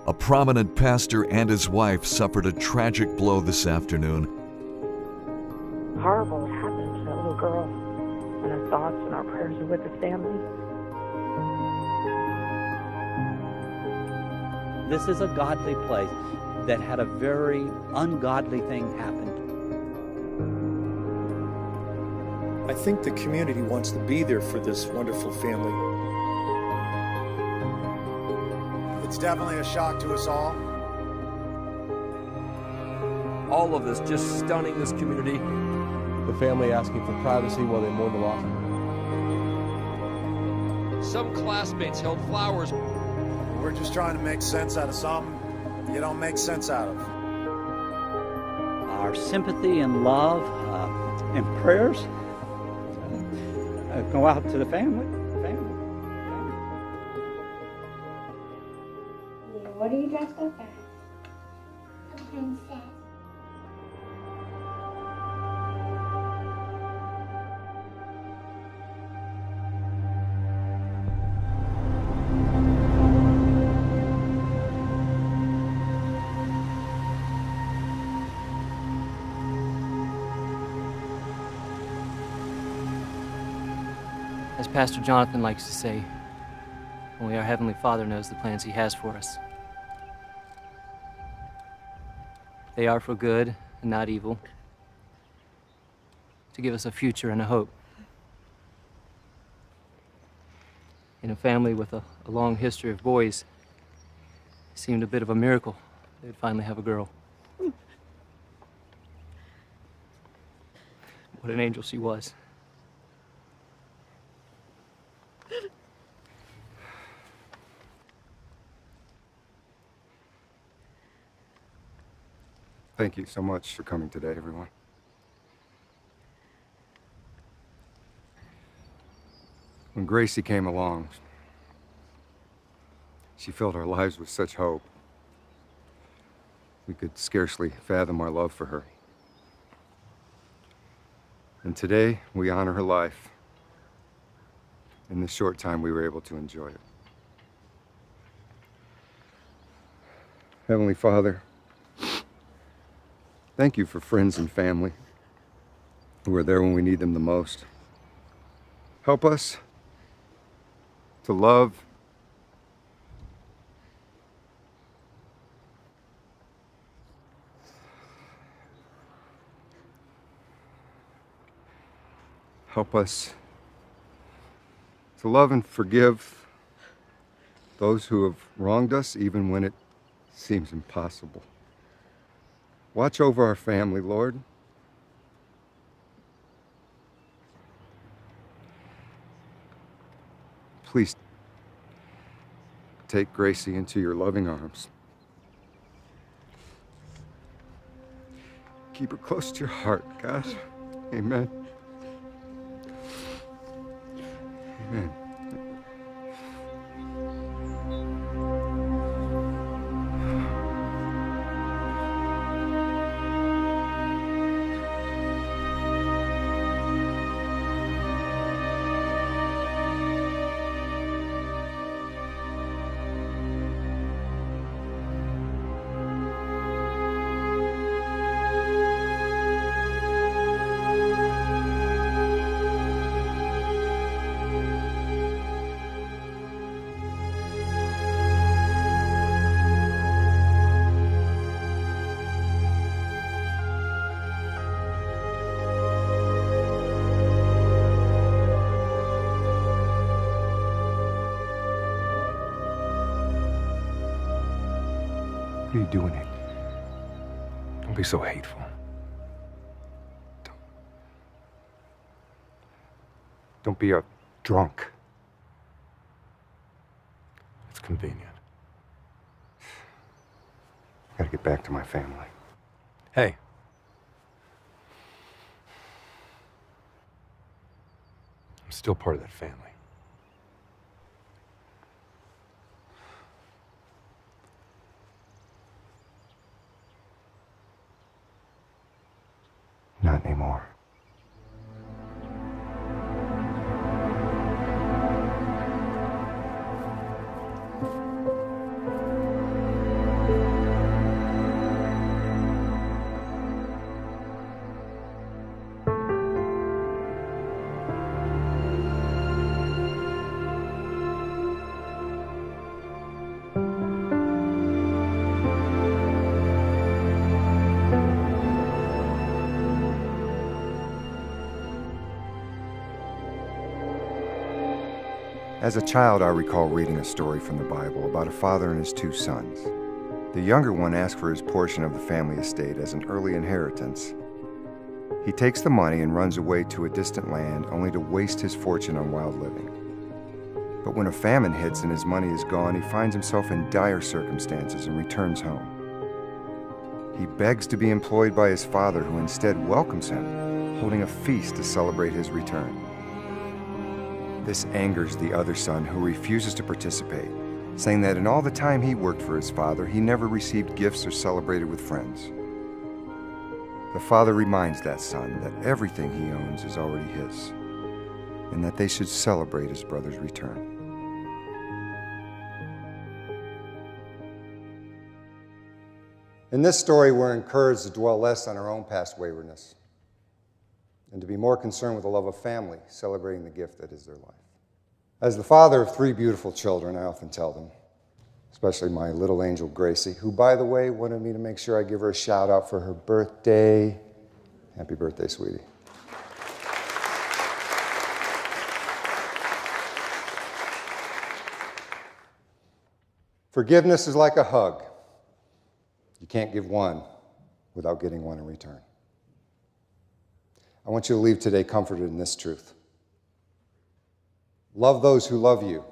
A prominent pastor and his wife suffered a tragic blow this afternoon. Horrible what happened to that little girl, and our thoughts and our prayers are with the family. This is a godly place that had a very ungodly thing happen. I think the community wants to be there for this wonderful family. It's definitely a shock to us all. All of this just stunning this community. The family asking for privacy while they mourn the loss. Some classmates held flowers. We're just trying to make sense out of something you don't make sense out of. Our sympathy and love and prayers go out to the family. What are you dressed up as? A princess. As Pastor Jonathan likes to say, only our Heavenly Father knows the plans He has for us. They are for good and not evil, to give us a future and a hope. In a family with a long history of boys, it seemed a bit of a miracle they'd finally have a girl. What an angel she was. Thank you so much for coming today, everyone. When Gracie came along, she filled our lives with such hope. We could scarcely fathom our love for her. And today, we honor her life in the short time we were able to enjoy it. Heavenly Father, thank you for friends and family who are there when we need them the most. Help us to love and forgive those who have wronged us, even when it seems impossible. Watch over our family, Lord. Please take Gracie into your loving arms. Keep her close to your heart, God. Amen. Amen. What are you doing here? Don't be so hateful. Don't be a drunk. It's convenient. I gotta get back to my family. Hey. I'm still part of that family. Not anymore. As a child, I recall reading a story from the Bible about a father and his two sons. The younger one asks for his portion of the family estate as an early inheritance. He takes the money and runs away to a distant land, only to waste his fortune on wild living. But when a famine hits and his money is gone, he finds himself in dire circumstances and returns home. He begs to be employed by his father, who instead welcomes him, holding a feast to celebrate his return. This angers the other son, who refuses to participate, saying that in all the time he worked for his father, he never received gifts or celebrated with friends. The father reminds that son that everything he owns is already his, and that they should celebrate his brother's return. In this story, we're encouraged to dwell less on our own past waywardness and to be more concerned with the love of family, celebrating the gift that is their life. As the father of 3 beautiful children, I often tell them, especially my little angel Gracie, who, by the way, wanted me to make sure I give her a shout out for her birthday. Happy birthday, sweetie. Forgiveness is like a hug. You can't give one without getting one in return. I want you to leave today comforted in this truth. Love those who love you,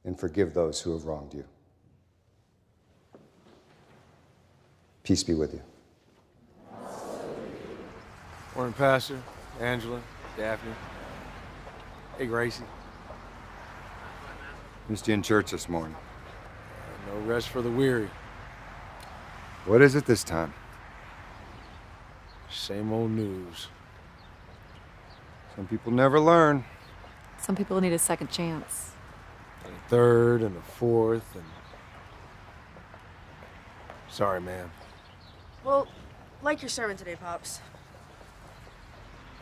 and forgive those who have wronged you. Peace be with you. Morning, Pastor, Angela, Daphne. Hey, Gracie. Missed you in church this morning. No rest for the weary. What is it this time? Same old news. Some people never learn. Some people need a second chance. And a third and a fourth and... Sorry, ma'am. Well, like your sermon today, Pops.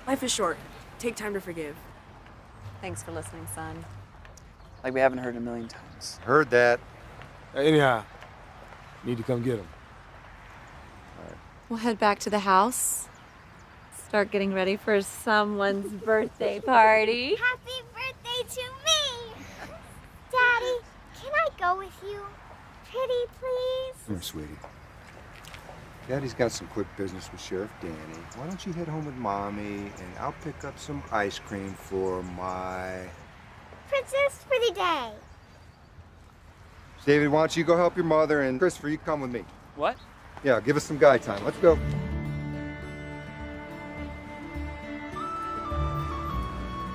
Life is short. Take time to forgive. Thanks for listening, son. Like we haven't heard a million times. Heard that. Anyhow, need to come get him. We'll head back to the house. Start getting ready for someone's birthday party. Happy birthday to me! Daddy, can I go with you? Pretty, please? Here, sweetie. Daddy's got some quick business with Sheriff Danny. Why don't you head home with Mommy, and I'll pick up some ice cream for my... Princess for the day. David, why don't you go help your mother, and Christopher, you come with me. What? Yeah, give us some guy time. Let's go.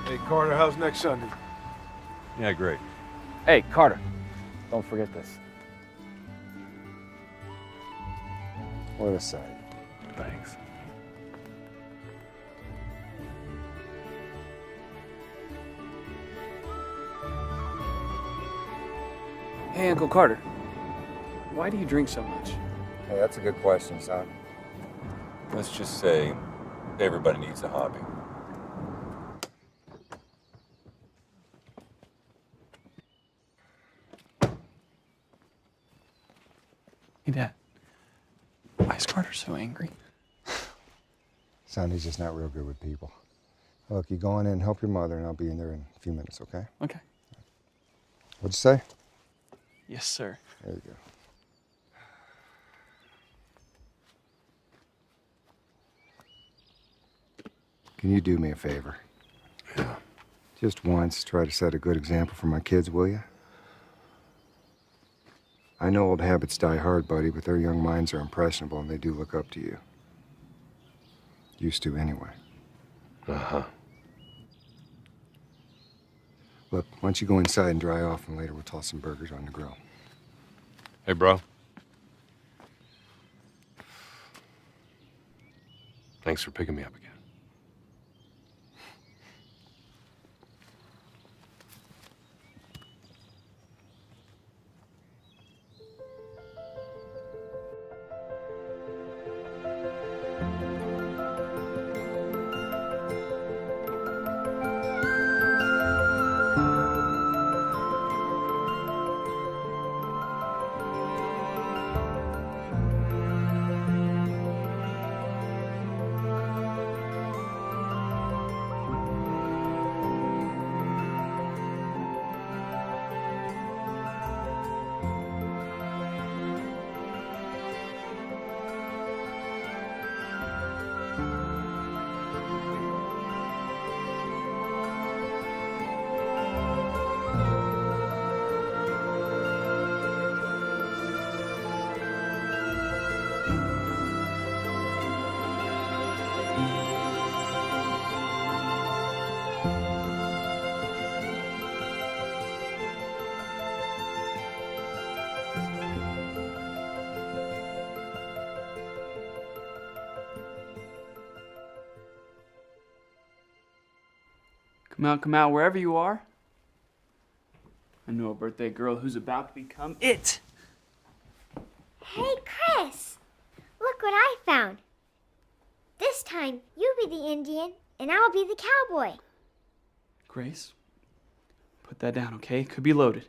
Hey, Carter, how's next Sunday? Yeah, great. Hey, Carter, don't forget this. What a sight. Thanks. Hey, Uncle Carter, why do you drink so much? Hey, that's a good question, son. Let's just say everybody needs a hobby. Hey, Dad, why is Carter so angry? Son, he's just not real good with people. Look, you go on in and help your mother, and I'll be in there in a few minutes, okay? Okay. What'd you say? Yes, sir. There you go. Can you do me a favor? Yeah. Just once, try to set a good example for my kids, will you? I know old habits die hard, buddy, but their young minds are impressionable and they do look up to you. Used to, anyway. Uh-huh. Look, why don't you go inside and dry off, and later we'll toss some burgers on the grill. Hey, bro. Thanks for picking me up again. Come out, wherever you are. I know a birthday girl who's about to become it. Hey, Chris! Look what I found. This time, you be the Indian, and I'll be the cowboy. Grace, put that down, okay? Could be loaded.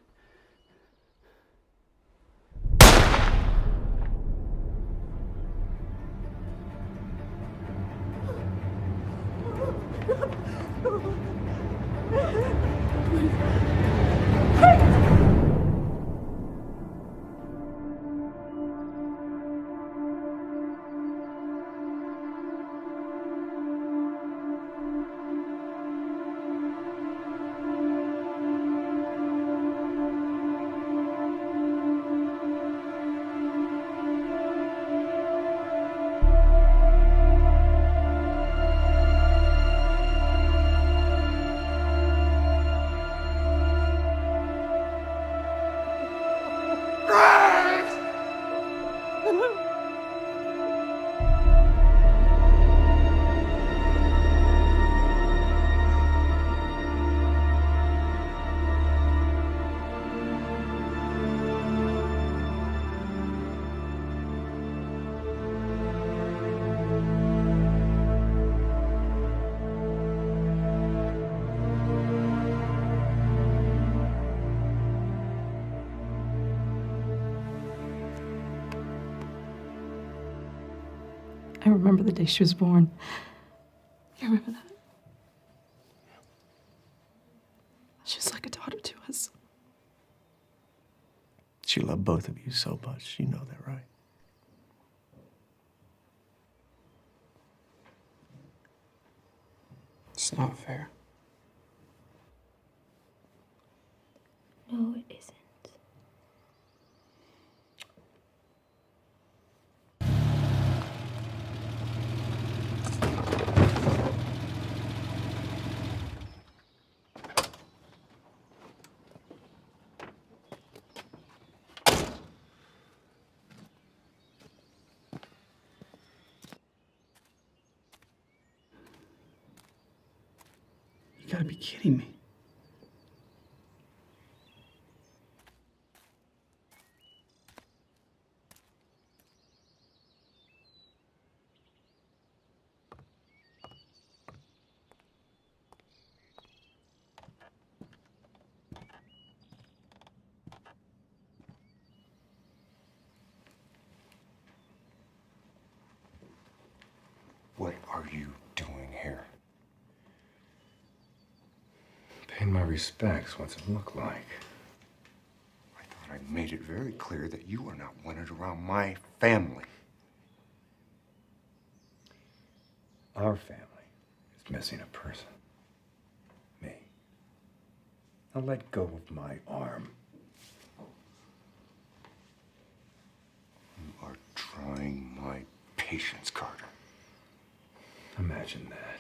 I remember the day she was born. You remember that? She was like a daughter to us. She loved both of you so much. You know that, right? It's not fair. No, it isn't. You gotta be kidding me. What are you doing here? Paying my respects. What's it look like? I thought I made it very clear that you are not wanted around my family. Our family is missing a person. Me. Now let go of my arm. You are trying my patience, Carter. Imagine that.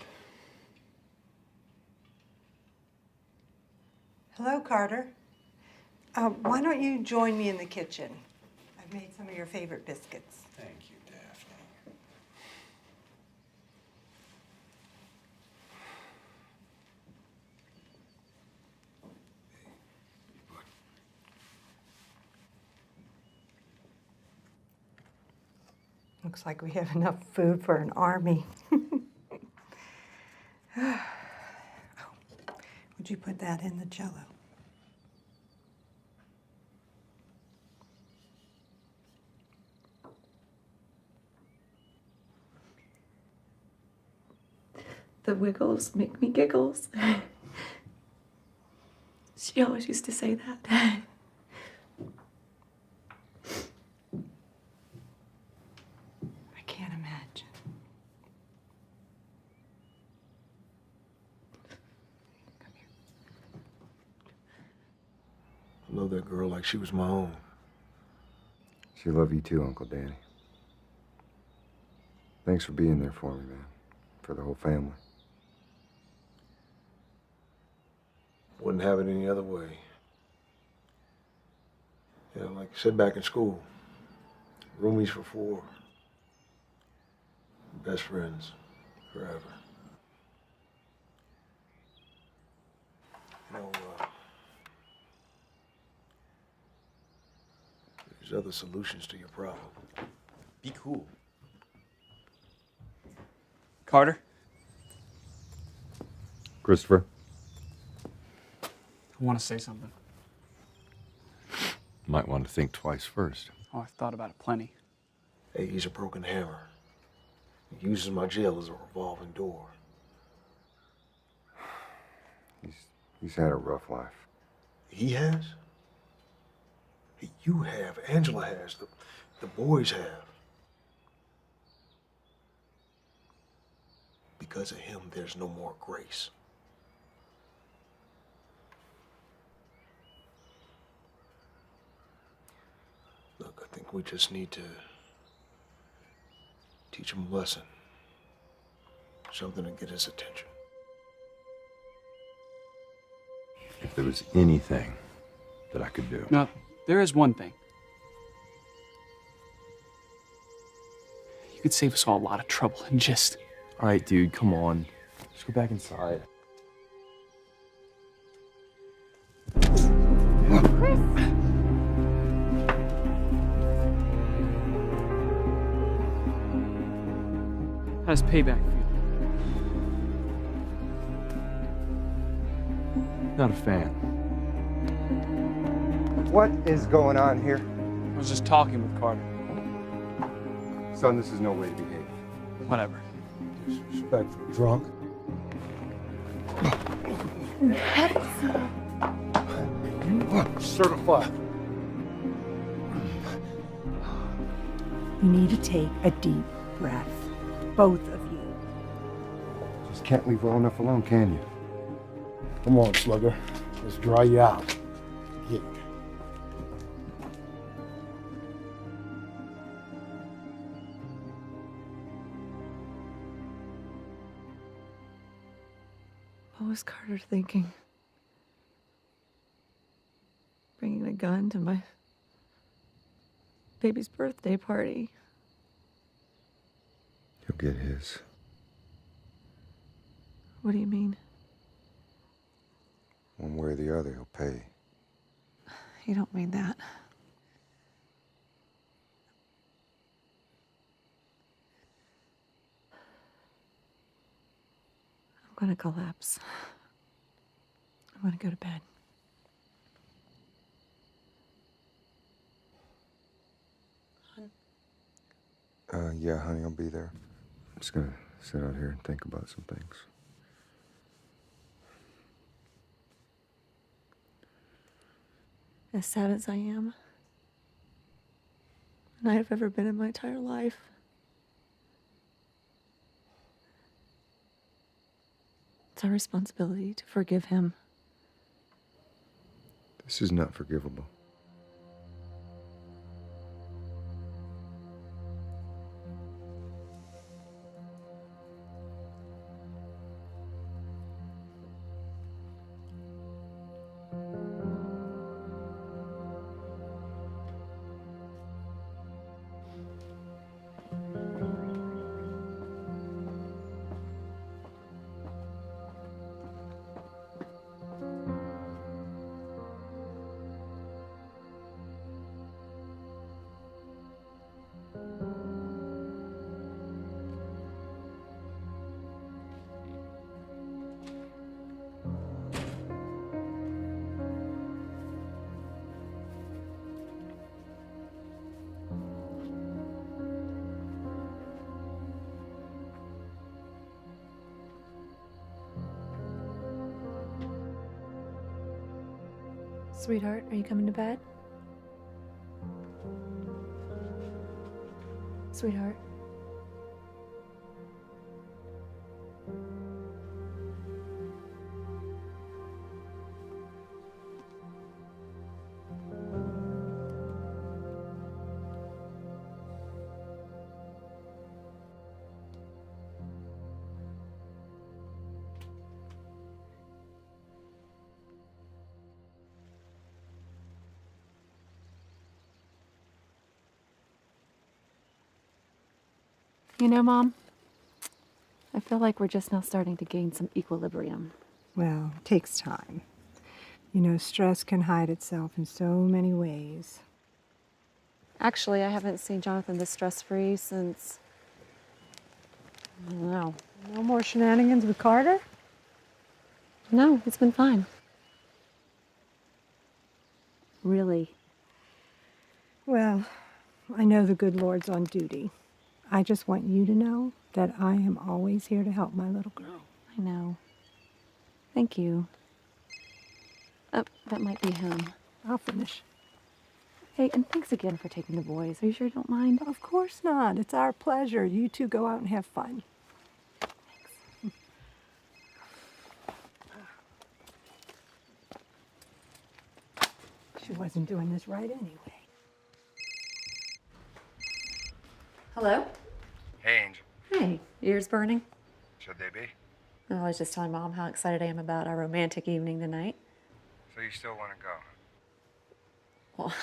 Hello, Carter. Why don't you join me in the kitchen? I've made some of your favorite biscuits. Thank you, Daphne. Looks like we have enough food for an army. Oh, would you put that in the Jell-O? The Wiggles make me giggles. She always used to say that. I can't imagine. I love that girl like she was my own. She loved you too, Uncle Danny. Thanks for being there for me, man. For the whole family. Wouldn't have it any other way. Yeah, like I said back in school, roomies for 4. Best friends forever. No, there's other solutions to your problem. Be cool. Carter? Christopher? I want to say something. Might want to think twice first. Oh, I've thought about it plenty. Hey, he's a broken hammer. He uses my jail as a revolving door. He's had a rough life. He has? You have. Angela has. The boys have. Because of him, there's no more grace. Look, I think we just need to teach him a lesson. Something to get his attention. If there was anything that I could do. No, there is one thing. You could save us all a lot of trouble and just... All right, dude, come on. Just go back inside. Chris! How does payback feel? Not a fan. What is going on here? I was just talking with Carter. Son, this is no way to behave. Whatever. Disrespectful. Drunk? Certified. You need to take a deep breath. Both of you. Just can't leave well enough alone, can you? Come on, Slugger. Let's dry you out. Get it. What was Carter thinking? Bringing a gun to my baby's birthday party. He'll get his. What do you mean? One way or the other, he'll pay. You don't mean that. I'm gonna collapse. I'm gonna go to bed. Yeah, honey, I'll be there. I'm just gonna sit out here and think about some things. As sad as I am, and I have ever been in my entire life, it's our responsibility to forgive him. This is not forgivable. Sweetheart, are you coming to bed? Sweetheart. You know, Mom, I feel like we're just now starting to gain some equilibrium. Well, it takes time. You know, stress can hide itself in so many ways. Actually, I haven't seen Jonathan this stress-free since... I don't know. No more shenanigans with Carter? No, it's been fine. Really? Well, I know the good Lord's on duty. I just want you to know that I am always here to help my little girl. I know. Thank you. That might be him. I'll finish. Hey, and thanks again for taking the boys. Are you sure you don't mind? Of course not. It's our pleasure. You two go out and have fun. Thanks. She wasn't doing this right anyway. Hello? Hey, Angel. Hey, ears burning? Should they be? Oh, I was just telling Mom how excited I am about our romantic evening tonight. So you still want to go? Well,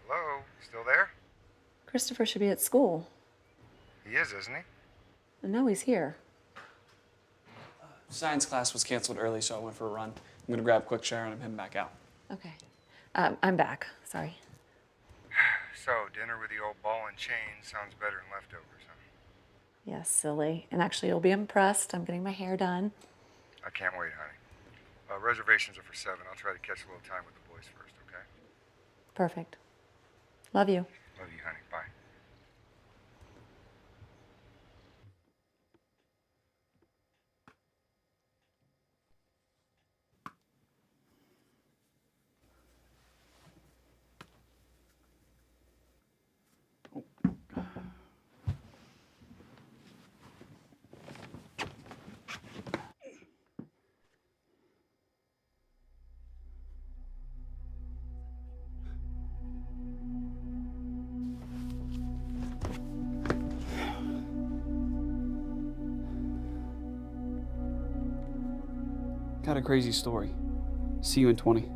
Hello? Still there? Christopher should be at school. He is, isn't he? And now he's here. Science class was canceled early, so I went for a run. I'm gonna grab a quick shower and I'm heading back out. Okay. I'm back. Sorry. So, dinner with the old ball and chain sounds better than leftovers, huh? Yeah, silly. And actually, you'll be impressed. I'm getting my hair done. I can't wait, honey. Reservations are for 7. I'll try to catch a little time with the boys first, okay? Perfect. Love you. Love you, honey. Bye. Got a crazy story. See you in 20.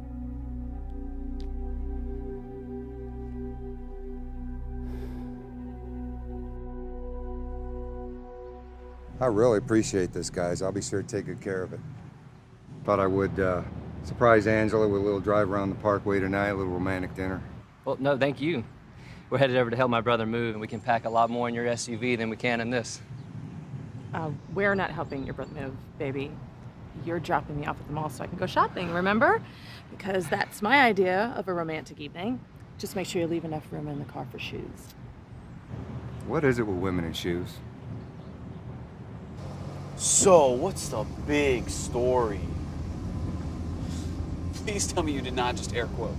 I really appreciate this, guys. I'll be sure to take good care of it. Thought I would surprise Angela with a little drive around the parkway tonight, a little romantic dinner. Well, no, thank you. We're headed over to help my brother move, and we can pack a lot more in your SUV than we can in this. We're not helping your brother move, baby. You're dropping me off at the mall so I can go shopping, remember? Because that's my idea of a romantic evening. Just make sure you leave enough room in the car for shoes. What is it with women and shoes? So, what's the big story? Please tell me you did not just air quote.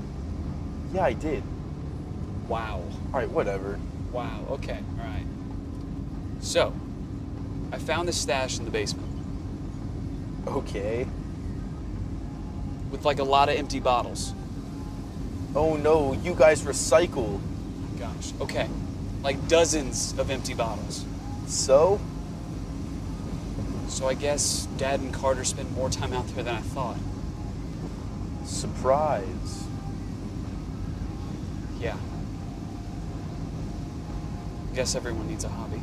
Yeah, I did. Wow. All right, whatever. Wow, okay, all right. So, I found this stash in the basement. Okay. With like a lot of empty bottles. Oh no, you guys recycle. Gosh, okay. Like dozens of empty bottles. So? So I guess Dad and Carter spend more time out there than I thought. Surprise. Yeah. Guess everyone needs a hobby.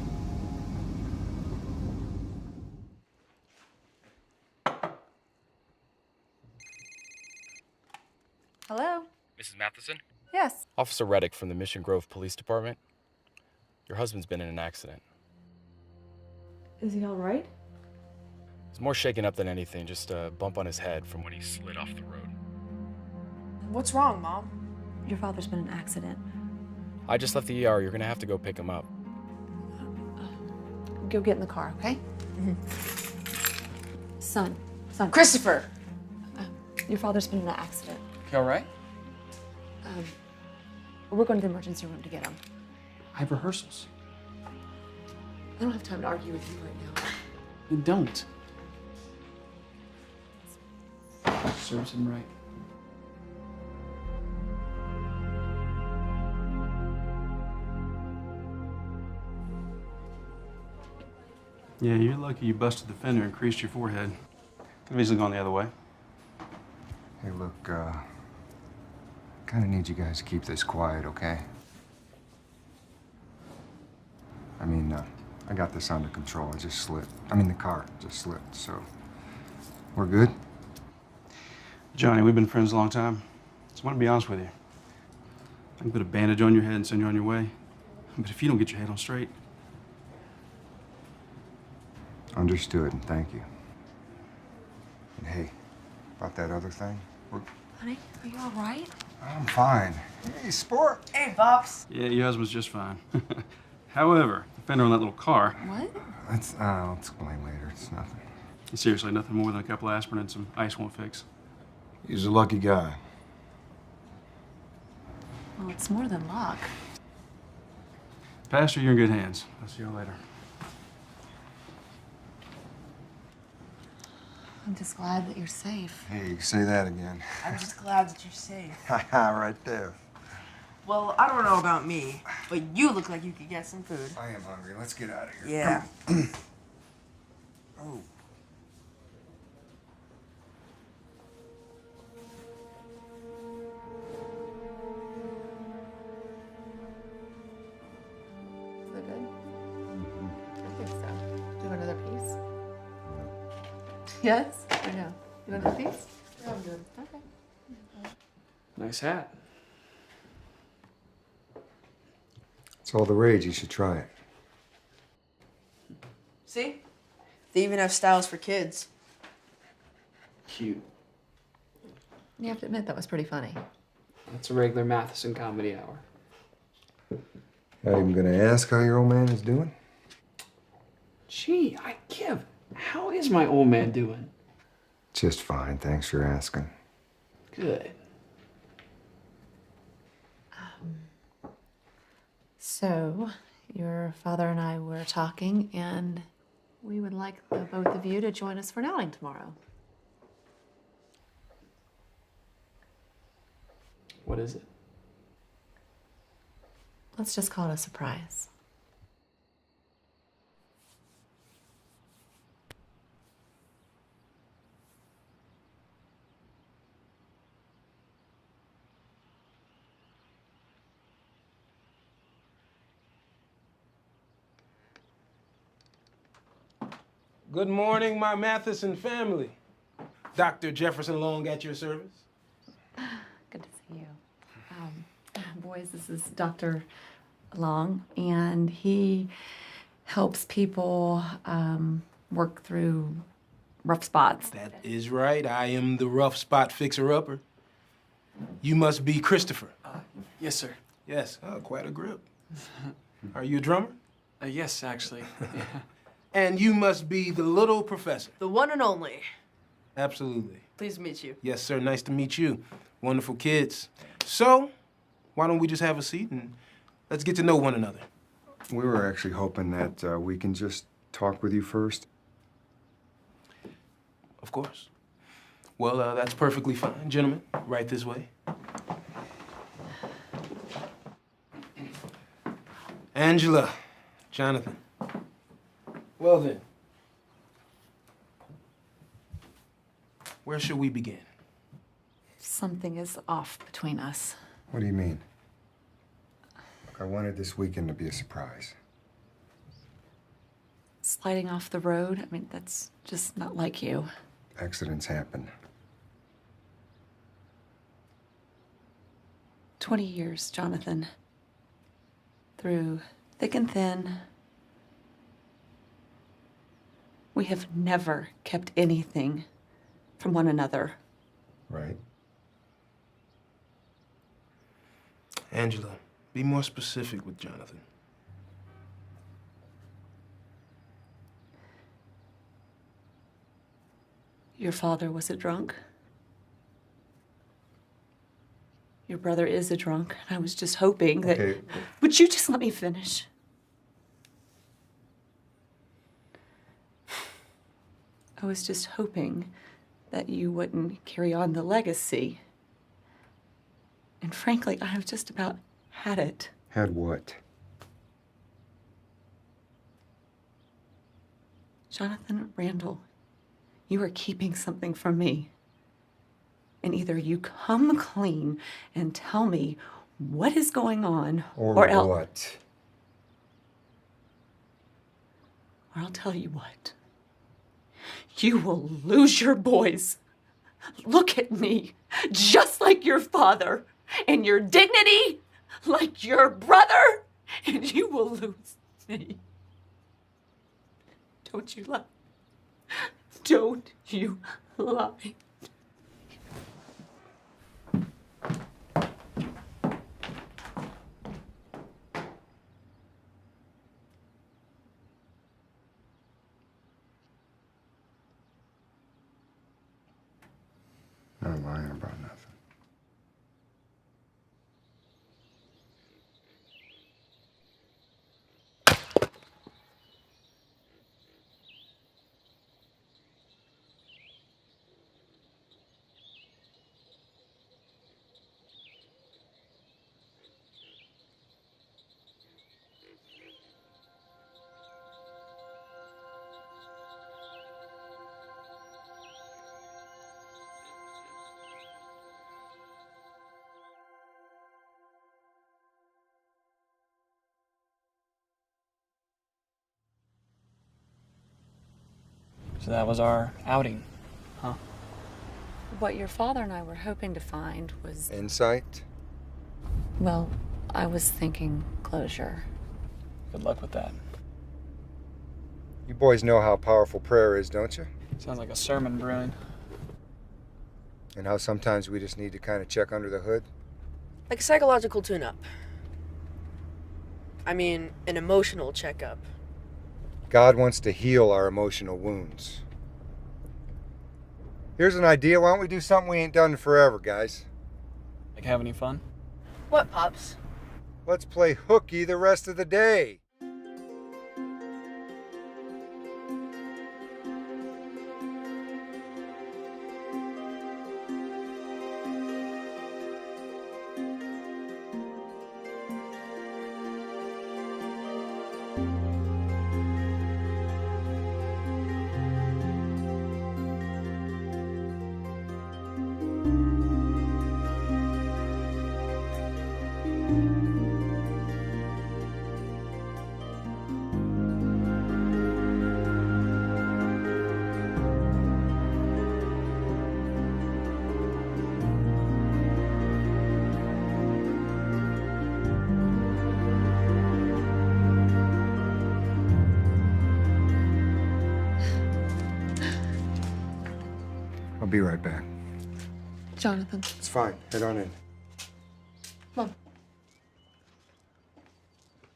Hello? Mrs. Matheson? Yes. Officer Reddick from the Mission Grove Police Department. Your husband's been in an accident. Is he all right? He's more shaken up than anything, just a bump on his head from when he slid off the road. What's wrong, Mom? Your father's been in an accident. I just left the ER. You're gonna have to go pick him up. Go get in the car, okay? Son. Christopher! Your father's been in an accident. You all right? We're going to the emergency room to get him. I have rehearsals. I don't have time to argue with you right now. You don't. Serves him right. Yeah, you're lucky you busted the fender and creased your forehead. Could have easily gone the other way. Hey, look, kind of need you guys to keep this quiet, okay? I mean, I got this under control. It just slipped. I mean, the car just slipped, so we're good? Johnny, we've been friends a long time. Just want to be honest with you. I can put a bandage on your head and send you on your way. But if you don't get your head on straight... Understood, and thank you. And hey, about that other thing, Honey, are you all right? I'm fine. Hey, sport. Hey, Pops. Yeah, your husband's just fine. However, the fender on that little car... What? I'll explain later. It's nothing. Seriously, nothing more than a couple aspirin and some ice won't fix. He's a lucky guy. Well, it's more than luck. Pastor, you're in good hands. I'll see you later. I'm just glad that you're safe. Hey, say that again. I'm just glad that you're safe. Right there. Well, I don't know about me, but you look like you could get some food. I am hungry. Let's get out of here. Yeah. Oh. Is that good? I think so. Do you want another piece? Yes? Or no? You want another piece? Yeah, I'm good. Okay. Nice hat. It's all the rage. You should try it. See? They even have styles for kids. Cute. You have to admit, that was pretty funny. That's a regular Matheson comedy hour. Not even gonna ask how your old man is doing? Gee, I give. How is my old man doing? Just fine. Thanks for asking. Good. So, your father and I were talking, and we would like the both of you to join us for an outing tomorrow. What is it? Let's just call it a surprise. Good morning, my Matheson family. Dr. Jefferson Long at your service. Good to see you. Boys, this is Dr. Long, and he helps people work through rough spots. That is right. I am the rough spot fixer-upper. You must be Christopher. Yes, sir. Yes, quite a grip. Are you a drummer? Yes, actually. Yeah. And you must be the little professor. The one and only. Absolutely. Pleased to meet you. Yes, sir. Nice to meet you. Wonderful kids. So, why don't we just have a seat and let's get to know one another? We were actually hoping that we can just talk with you first. Of course. Well, that's perfectly fine. Gentlemen, right this way. Angela, Jonathan. Well then, where should we begin? Something is off between us. What do you mean? Look, I wanted this weekend to be a surprise. Sliding off the road, I mean, that's just not like you. Accidents happen. 20 years, Jonathan. Through thick and thin, we have never kept anything from one another. Right. Angela, be more specific with Jonathan. Your father was a drunk. Your brother is a drunk. I was just hoping that... Okay. Would you just let me finish? I was just hoping that you wouldn't carry on the legacy. And frankly, I have just about had it. Had what? Jonathan Randall, you are keeping something from me. And either you come clean and tell me what is going on, Or else... what? Or I'll tell you what. You will lose your boys. look at me, just like your father, and your dignity like your brother, and you will lose me. Don't you lie. Don't you lie. Not lying about nothing. So that was our outing, huh? What your father and I were hoping to find was... Insight? Well, I was thinking closure. Good luck with that. You boys know how powerful prayer is, don't you? Sounds like a sermon brewing. And how sometimes we just need to kind of check under the hood? Like a psychological tune-up. I mean, an emotional checkup. God wants to heal our emotional wounds. Here's an idea. Why don't we do something we ain't done in forever, guys? Like have any fun? What, Pops? Let's play hooky the rest of the day. I'll be right back. Jonathan. It's fine. Head on in. Come on.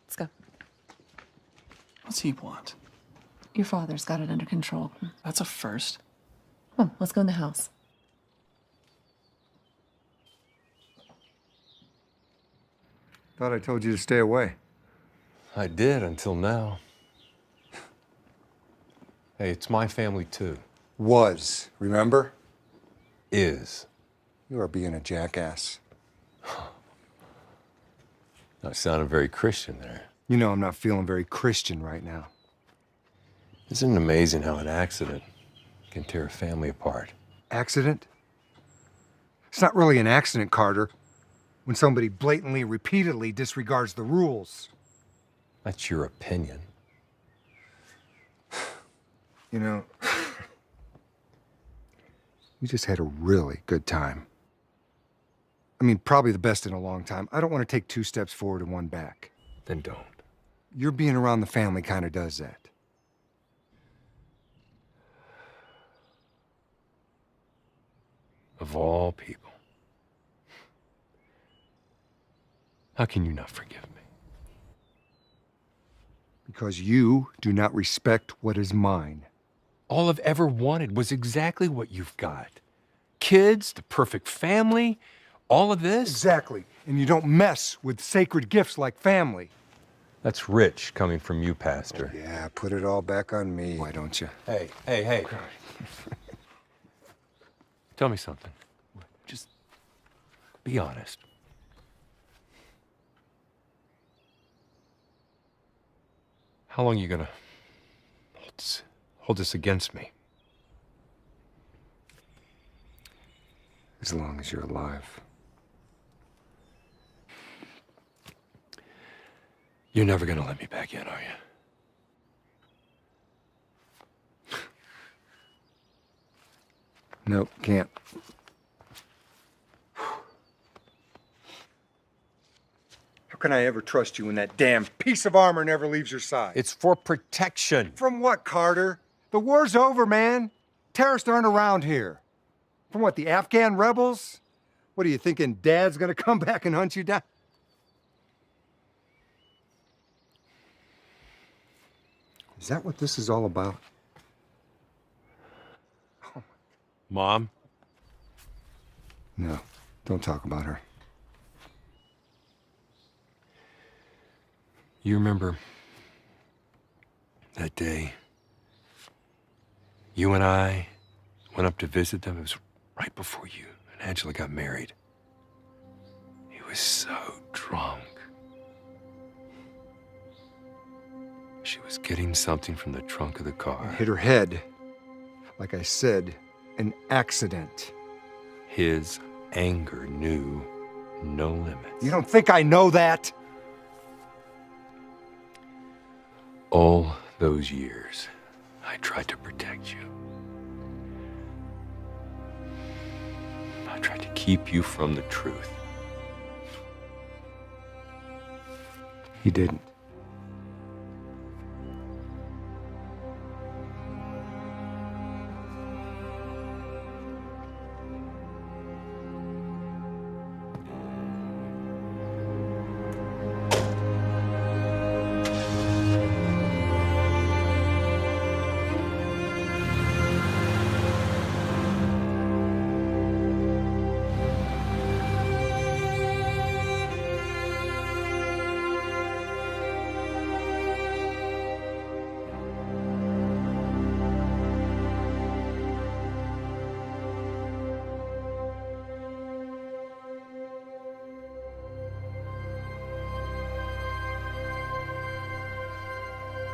Let's go. What's he want? Your father's got it under control. That's a first. Come on, let's go in the house. Thought I told you to stay away. I did until now. Hey, it's my family too. Was, remember? Is. You are being a jackass. That sounded very Christian there. You know I'm not feeling very Christian right now. Isn't it amazing how an accident can tear a family apart? Accident? It's not really an accident, Carter, when somebody blatantly, repeatedly disregards the rules. That's your opinion. You know, we just had a really good time. I mean, probably the best in a long time. I don't want to take 2 steps forward and 1 back. Then don't. Your being around the family kind of does that. Of all people. How can you not forgive me? Because you do not respect what is mine. All I've ever wanted was exactly what you've got. Kids, the perfect family, all of this. Exactly. And you don't mess with sacred gifts like family. That's rich coming from you, Pastor. Yeah, put it all back on me. Why don't you? Hey. Tell me something. Just be honest. How long are you gonna hold this against me? As long as you're alive. You're never gonna let me back in, are you? Nope, can't. How can I ever trust you when that damn piece of armor never leaves your side? It's for protection. From what, Carter? The war's over, man. Terrorists aren't around here. From what, the Afghan rebels? What are you thinking, Dad's gonna come back and hunt you down? Is that what this is all about? Mom? No, don't talk about her. You remember that day you and I went up to visit them? It was right before you and Angela got married. He was so drunk. She was getting something from the trunk of the car. Hit her head. Like I said, an accident. His anger knew no limits. You don't think I know that? All those years, I tried to protect you. I tried to keep you from the truth. He didn't.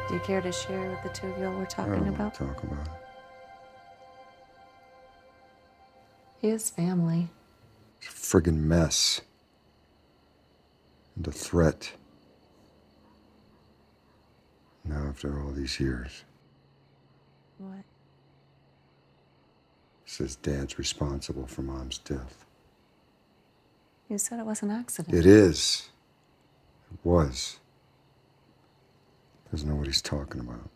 Do you care to share what the two of y'all were talking about? Talk about it. His family. It's a friggin' mess. And a threat. Now, after all these years, What? says Dad's responsible for Mom's death. You said it was an accident. It is. It was. Doesn't know what he's talking about.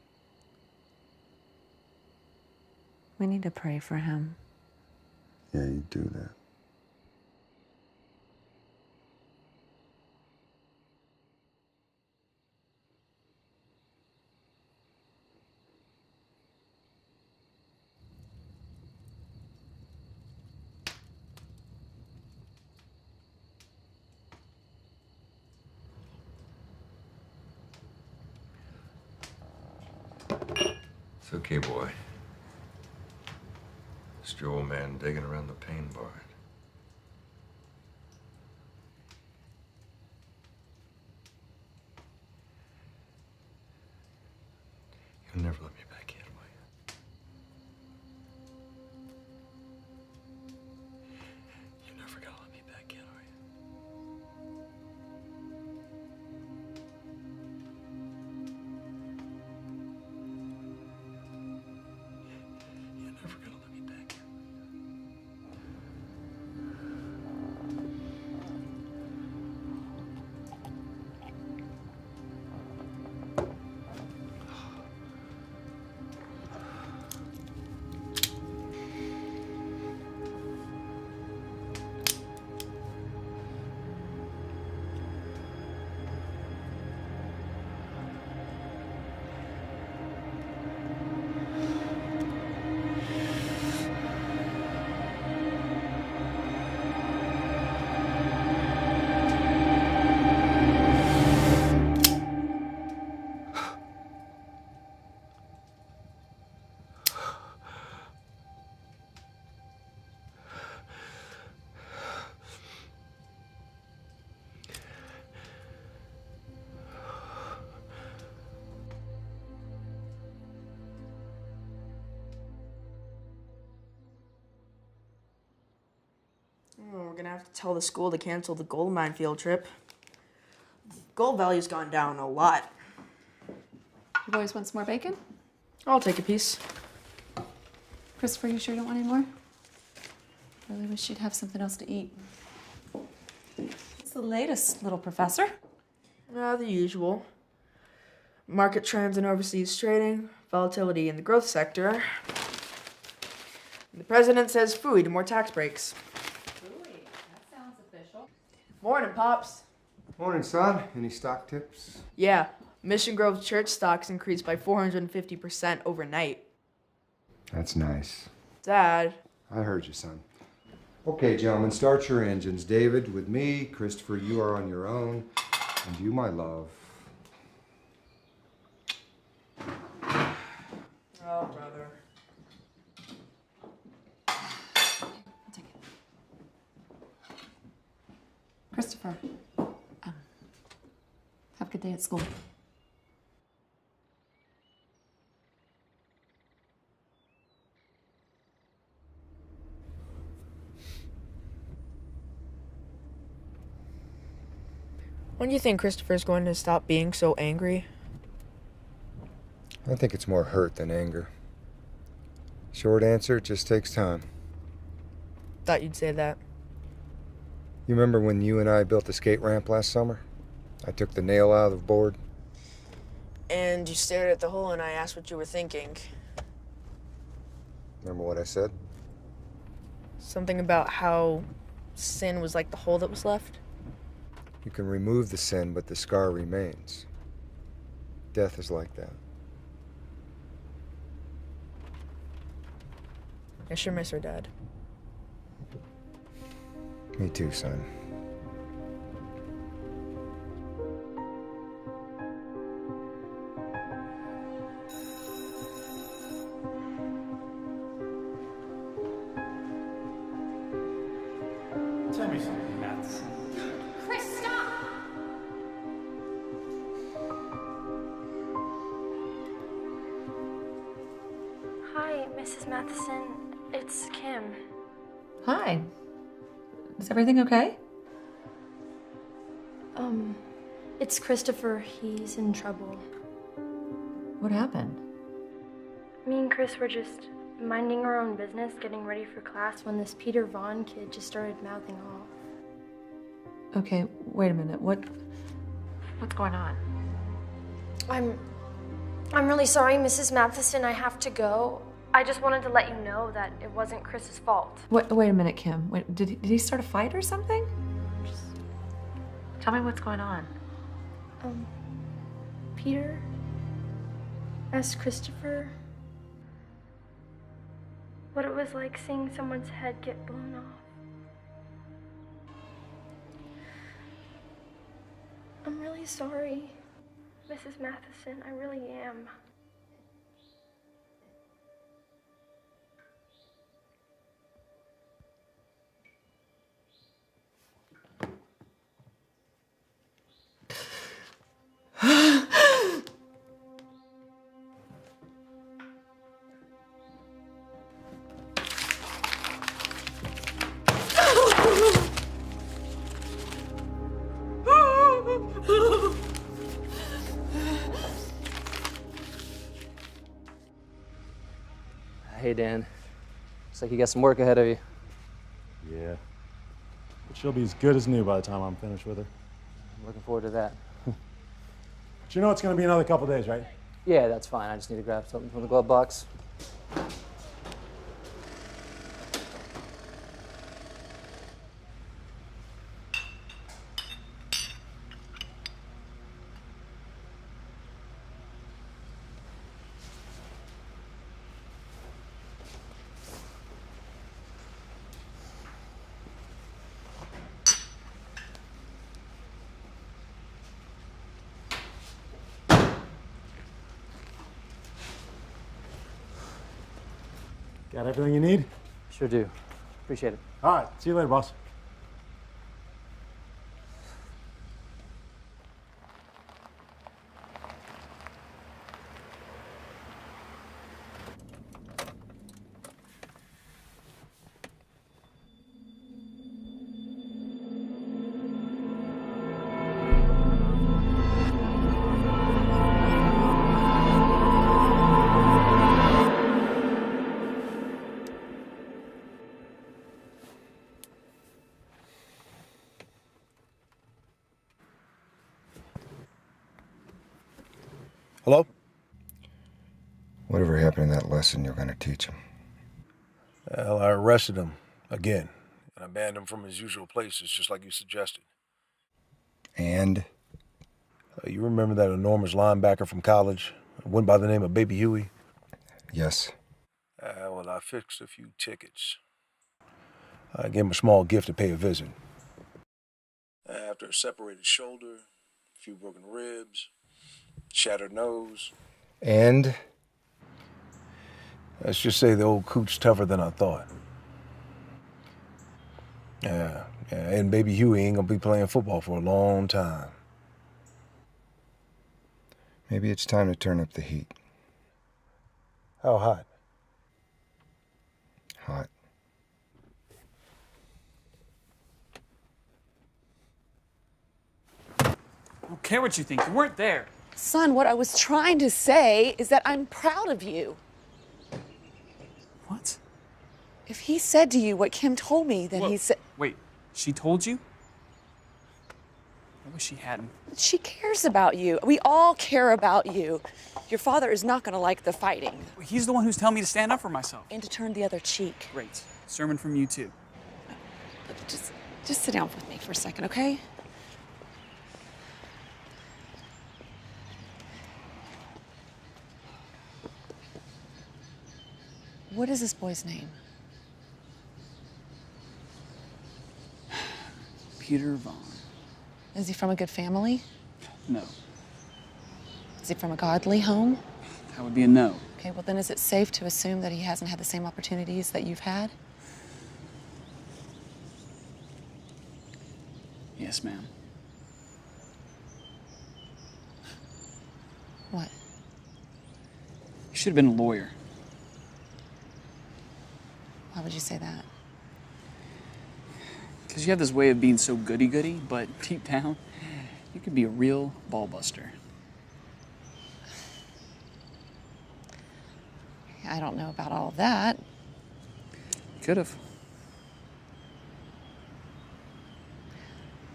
We need to pray for him. Yeah, you do that. It's okay, boy. Just your old man digging around the pain barn. You'll never let me back in, will you? You're never gonna let me back in, are you? You're never gonna let me back in. Oh, we're gonna have to tell the school to cancel the gold mine field trip. Gold value's gone down a lot. You boys want some more bacon? I'll take a piece. Christopher, you sure you don't want any more? Really wish you'd have something else to eat. What's the latest, little professor? The usual. Market trends in overseas trading, volatility in the growth sector. The president says phooey to more tax breaks. Phooey, that sounds official. Morning, Pops. Morning, son. Any stock tips? Yeah, Mission Grove Church stocks increased by 450% overnight. That's nice. Dad. I heard you, son. Okay, gentlemen, start your engines. David, with me. Christopher, you are on your own. And you, my love. Oh, brother. I'll take it. Christopher, have a good day at school. When do you think Christopher's going to stop being so angry? I think it's more hurt than anger. Short answer, it just takes time. Thought you'd say that. You remember when you and I built the skate ramp last summer? I took the nail out of the board. And you stared at the hole and I asked what you were thinking. Remember what I said? Something about how sin was like the hole that was left? You can remove the sin, but the scar remains. Death is like that. I sure miss her, Dad. Me too, son. Tell me something, Matheson. Chris, stop! Hi, Mrs. Matheson. It's Kim. Hi. Is everything okay? It's Christopher. He's in trouble. What happened? Me and Chris were just minding our own business, getting ready for class, when this Peter Vaughn kid just started mouthing off. Okay, wait a minute. What's going on? I'm really sorry, Mrs. Matheson. I have to go. I just wanted to let you know that it wasn't Chris's fault. Wait a minute, Kim. Did he start a fight or something? Tell me what's going on. Peter asked Christopher what it was like seeing someone's head get blown off. I'm really sorry, Mrs. Matheson. I really am. Hey, Dan. Looks like you got some work ahead of you. Yeah. But she'll be as good as new by the time I'm finished with her. I'm looking forward to that. But you know it's gonna be another couple days, right? Yeah, that's fine. I just need to grab something from the glove box. Got everything you need? Sure do. Appreciate it. All right. See you later, boss. Whatever happened to that lesson you're going to teach him? Well, I arrested him again. And I banned him from his usual places, just like you suggested. And? You remember that enormous linebacker from college? Went by the name of Baby Huey? Yes. Well, I fixed a few tickets. I gave him a small gift to pay a visit. After a separated shoulder, a few broken ribs, shattered nose. And? Let's just say the old coot's tougher than I thought. Yeah, and Baby Huey ain't gonna be playing football for a long time. Maybe it's time to turn up the heat. How hot? Hot. I don't care what you think. You weren't there. Son, what I was trying to say is that I'm proud of you. What? If he said to you what Kim told me, then he said... Wait, she told you? I wish she hadn't. She cares about you. We all care about you. Your father is not going to like the fighting. He's the one who's telling me to stand up for myself. And to turn the other cheek. Great. Sermon from you, too. Just sit down with me for a second, okay? What is this boy's name? Peter Vaughn. Is he from a good family? No. Is he from a godly home? That would be a no. Okay, well then is it safe to assume that he hasn't had the same opportunities that you've had? Yes, ma'am. What? You should have been a lawyer. Why would you say that? Because you have this way of being so goody-goody, but deep down, you could be a real ball buster. I don't know about all of that. Could have.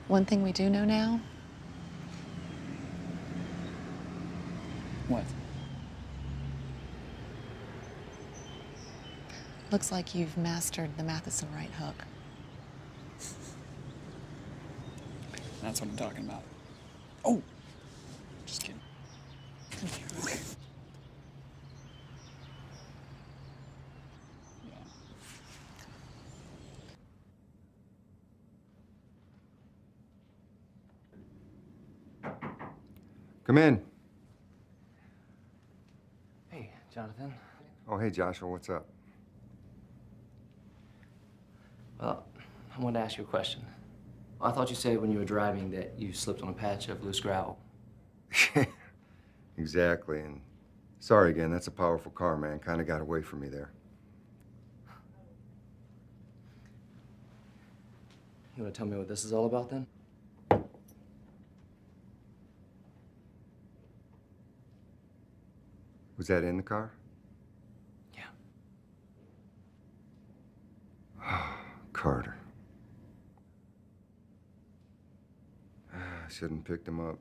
One thing we do know now. What? Looks like you've mastered the Matheson right hook. That's what I'm talking about. Oh! Just kidding. Come in. Hey, Jonathan. Oh, hey, Joshua, what's up? Well, I wanted to ask you a question. I thought you said when you were driving that you slipped on a patch of loose gravel. Exactly, and sorry again, that's a powerful car, man. Kind of got away from me there. You want to tell me what this is all about, then? Was that in the car? Yeah. Carter. I shouldn't have picked him up.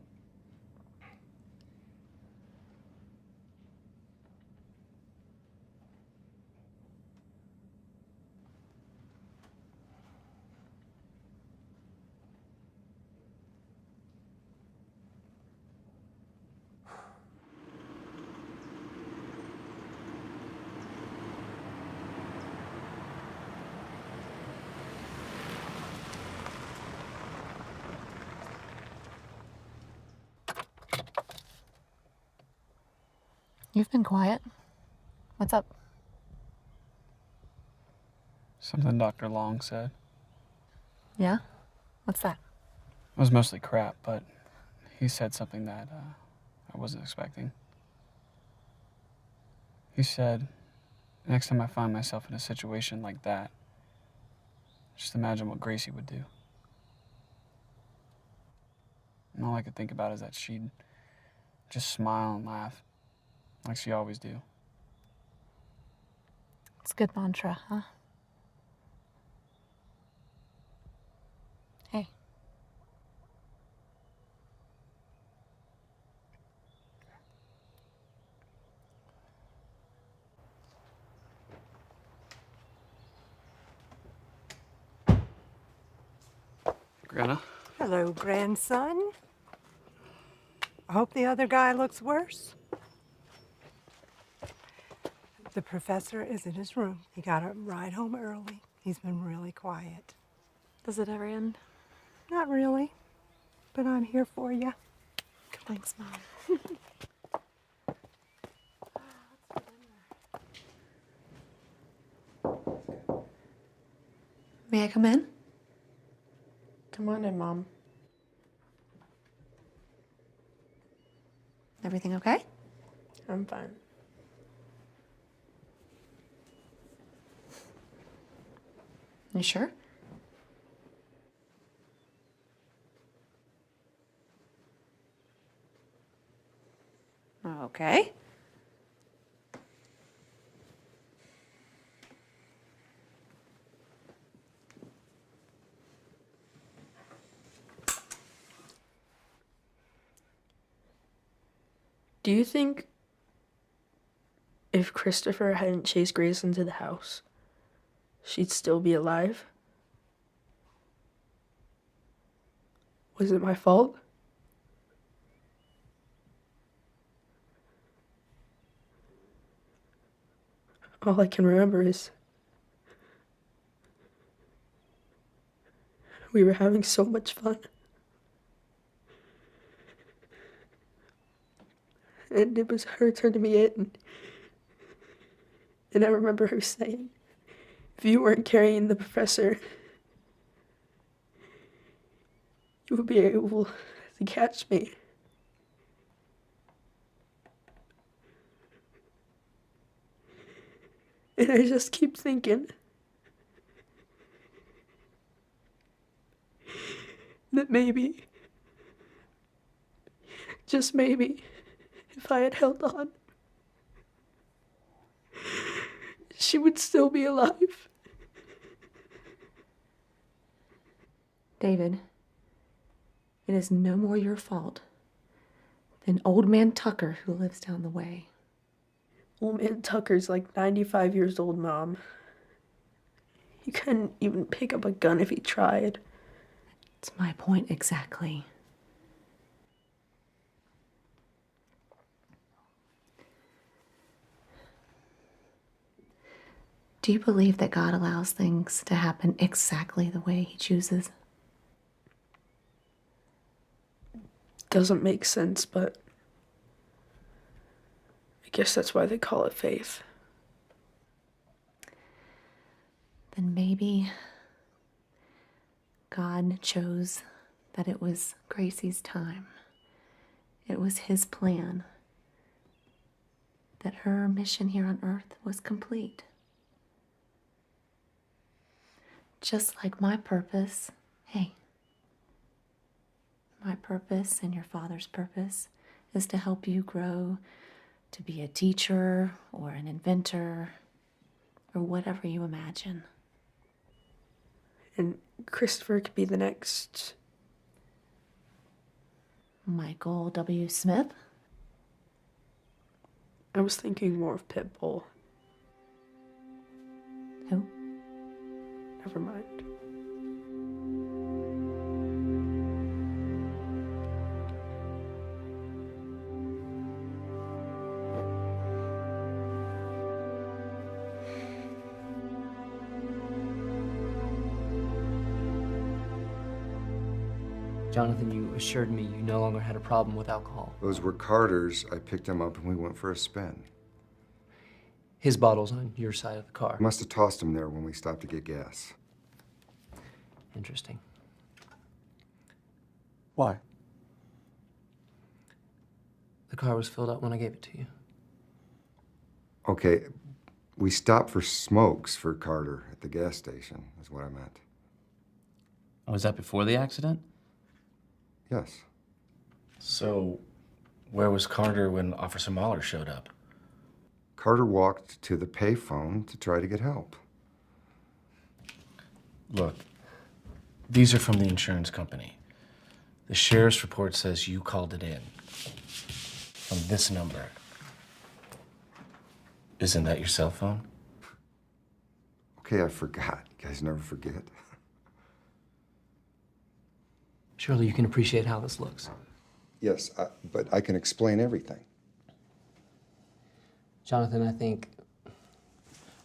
You've been quiet. What's up? Something Dr. Long said. Yeah? What's that? It was mostly crap, but he said something that I wasn't expecting. He said, next time I find myself in a situation like that, just imagine what Gracie would do. And all I could think about is that she'd just smile and laugh, like she always do. It's a good mantra, huh? Hey. Grandma? Hello, grandson. I hope the other guy looks worse. The professor is in his room. He got a ride home early. He's been really quiet. Does it ever end? Not really, but I'm here for you. Thanks, Mom. May I come in? Come on in, Mom. Everything okay? I'm fine. You sure? Okay. Do you think if Christopher hadn't chased Grace into the house, she'd still be alive? Was it my fault? All I can remember is we were having so much fun. And it was her turning me in. And I remember her saying, if you weren't carrying the professor, you would be able to catch me. And I just keep thinking that maybe, just maybe, if I had held on, she would still be alive. David, it is no more your fault than old man Tucker who lives down the way. Old man Tucker's like 95 years old, Mom. He couldn't even pick up a gun if he tried. It's my point exactly. Do you believe that God allows things to happen exactly the way He chooses? Doesn't make sense, but I guess that's why they call it faith. Then maybe God chose that it was Gracie's time. It was His plan that her mission here on earth was complete. Just like my purpose, hey, my purpose and your father's purpose is to help you grow to be a teacher or an inventor or whatever you imagine. And Christopher could be the next Michael W. Smith? I was thinking more of Pitbull. Who? Never mind. Jonathan, you assured me you no longer had a problem with alcohol. Those were Carter's. I picked him up and we went for a spin. His bottle's on your side of the car. Must have tossed him there when we stopped to get gas. Interesting. Why? The car was filled up when I gave it to you. Okay, we stopped for smokes for Carter at the gas station, is what I meant. Was that before the accident? Yes. So, where was Carter when Officer Mahler showed up? Carter walked to the payphone to try to get help. Look, these are from the insurance company. The sheriff's report says you called it in. From this number. Isn't that your cell phone? Okay, I forgot. You guys never forget. Surely you can appreciate how this looks. Yes, but I can explain everything. Jonathan, I think,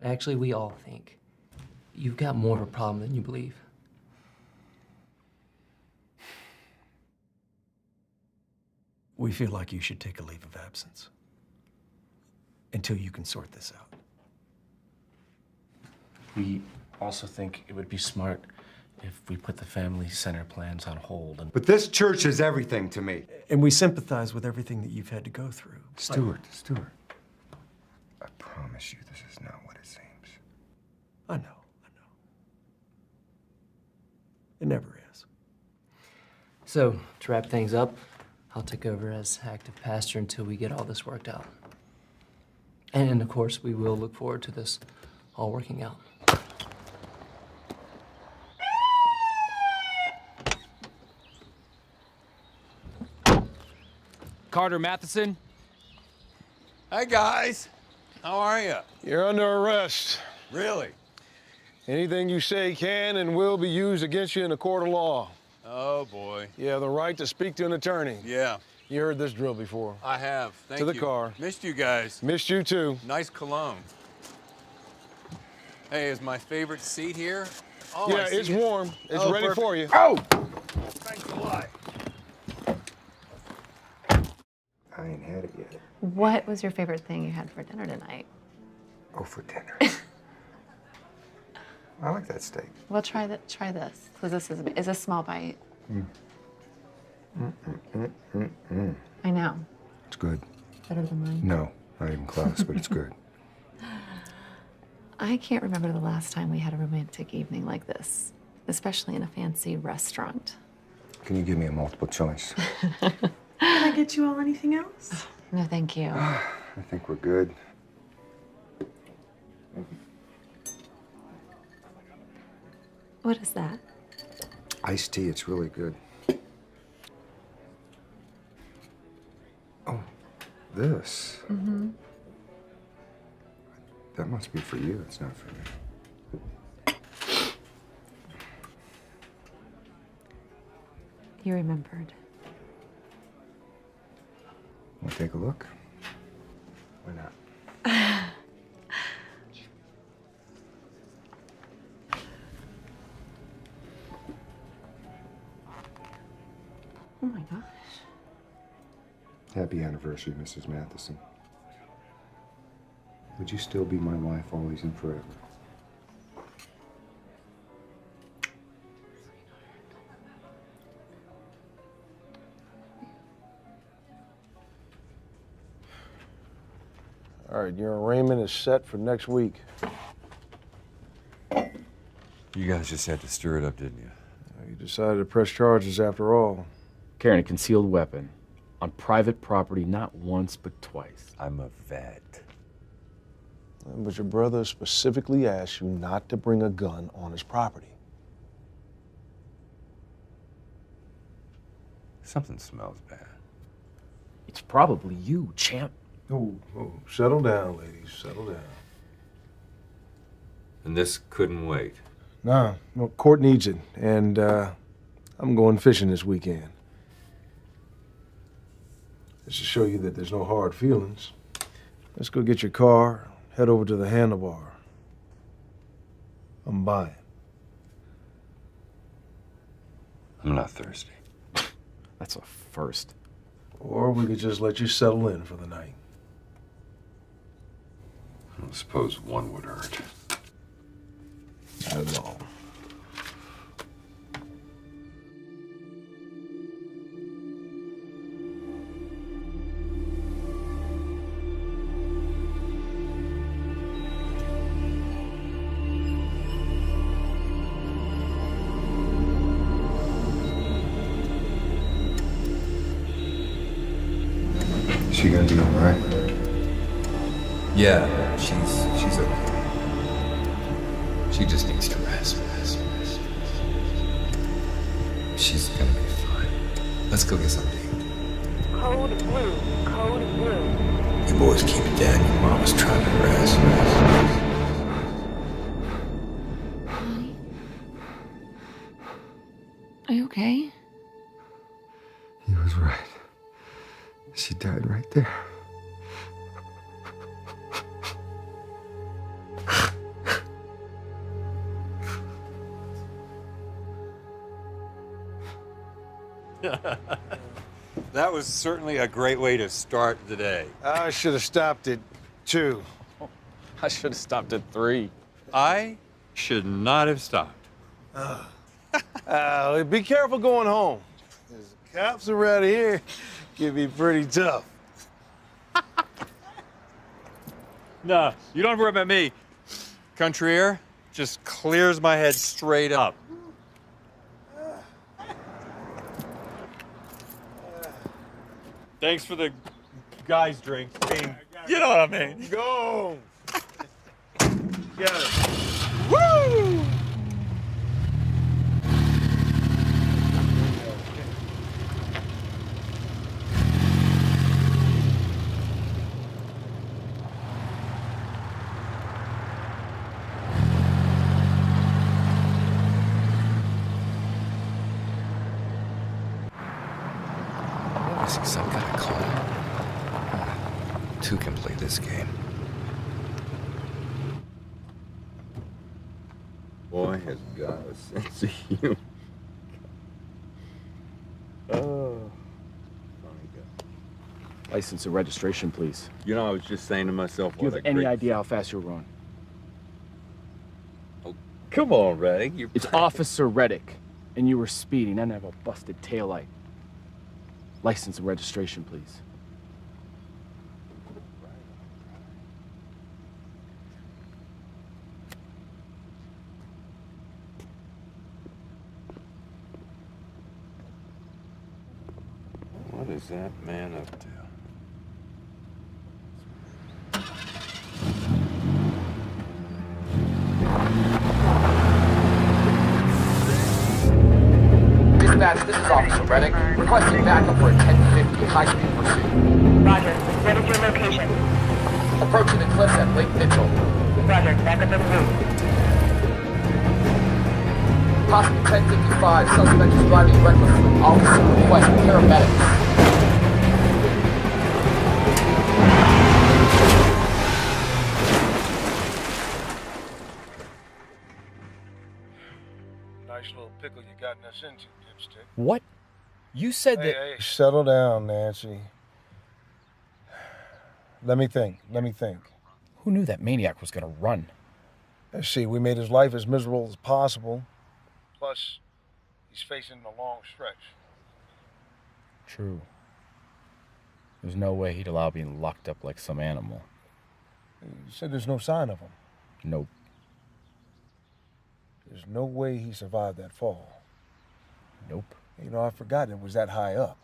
actually we all think, you've got more of a problem than you believe. We feel like you should take a leave of absence until you can sort this out. We also think it would be smart if we put the family center plans on hold. But this church is everything to me. And we sympathize with everything that you've had to go through. Stuart, I promise you this is not what it seems. I know. It never is. So, to wrap things up, I'll take over as active pastor until we get all this worked out. And of course, we will look forward to this all working out. Carter Matheson. Hi, guys. How are you? You're under arrest. Really? Anything you say can and will be used against you in a court of law. Oh, boy. You have the right to speak to an attorney. Yeah. You heard this drill before. I have. Thank you. To the car. Missed you guys. Missed you, too. Nice cologne. Hey, is my favorite seat here? Oh, yeah, it's warm. It's ready perfect. for you. Oh! Thanks a lot. I ain't had it yet. What was your favorite thing you had for dinner tonight? Oh, for dinner. I like that steak. Well, try this, because this is a small bite. I know. It's good. Better than mine. No, not even close, but it's good. I can't remember the last time we had a romantic evening like this, especially in a fancy restaurant. Can you give me a multiple choice? Can I get you all anything else? No, thank you. I think we're good. What is that? Iced tea, it's really good. Oh, this. Mm-hmm. That must be for you, it's not for me. You remembered. Want to take a look? Why not? Oh my gosh. Happy anniversary, Mrs. Matheson. Would you still be my wife always and forever? All right, your arraignment is set for next week. You guys just had to stir it up, didn't you? You decided to press charges after all. Carrying a concealed weapon on private property not once but twice. I'm a vet. But your brother specifically asked you not to bring a gun on his property. Something smells bad. It's probably you, champ. Oh, settle down, ladies, settle down. And this couldn't wait. Nah, well, court needs it, and I'm going fishing this weekend. Just to show you that there's no hard feelings. Let's go get your car, head over to the Handlebar. I'm buying. I'm not thirsty. That's a first. Or we could just let you settle in for the night. I suppose one would hurt. Not at all. She gonna be all right? Yeah, she's okay. She just needs to rest. She's gonna be fine. Let's go get something to eat. Code blue. Code blue. You boys keep it down. Your mama's trying to rest. Honey? Are you okay? was right. She died right there. That was certainly a great way to start the day. I should have stopped at 2. I should have stopped at 3. I should not have stopped. Be careful going home. The cops around here can be pretty tough. No, you don't have to worry about me. Country air just clears my head straight up. Thanks for the guys' drinks. I mean, you know what I mean. Go! Got it. Woo! Is he some kind of clown? Two can play this game. Boy has got a sense of humor. Oh. License and registration, please. You know, I was just saying to myself, Do you have what a any great... idea how fast you're going? Oh, come on, Reddick. You're... It's Officer Reddick, and you were speeding and have a busted taillight. License and registration, please. What is that man up to? Dispatch, this is Officer Reddick, requesting backup for a 1050 high-speed pursuit. Roger. What is your location? Approaching the cliffs at Lake Mitchell. Roger. Backup en route. Possibly 1055, suspect is driving recklessly. Officer request paramedics. Nice little pickle you gotten us into, dipstick. What? You said that... Hey, settle down, Nancy. Let me think. Who knew that maniac was gonna run? Let's see, we made his life as miserable as possible. Plus, he's facing a long stretch. True. There's no way he'd allow being locked up like some animal. You said there's no sign of him. Nope. There's no way he survived that fall. Nope. You know, I forgot it was that high up.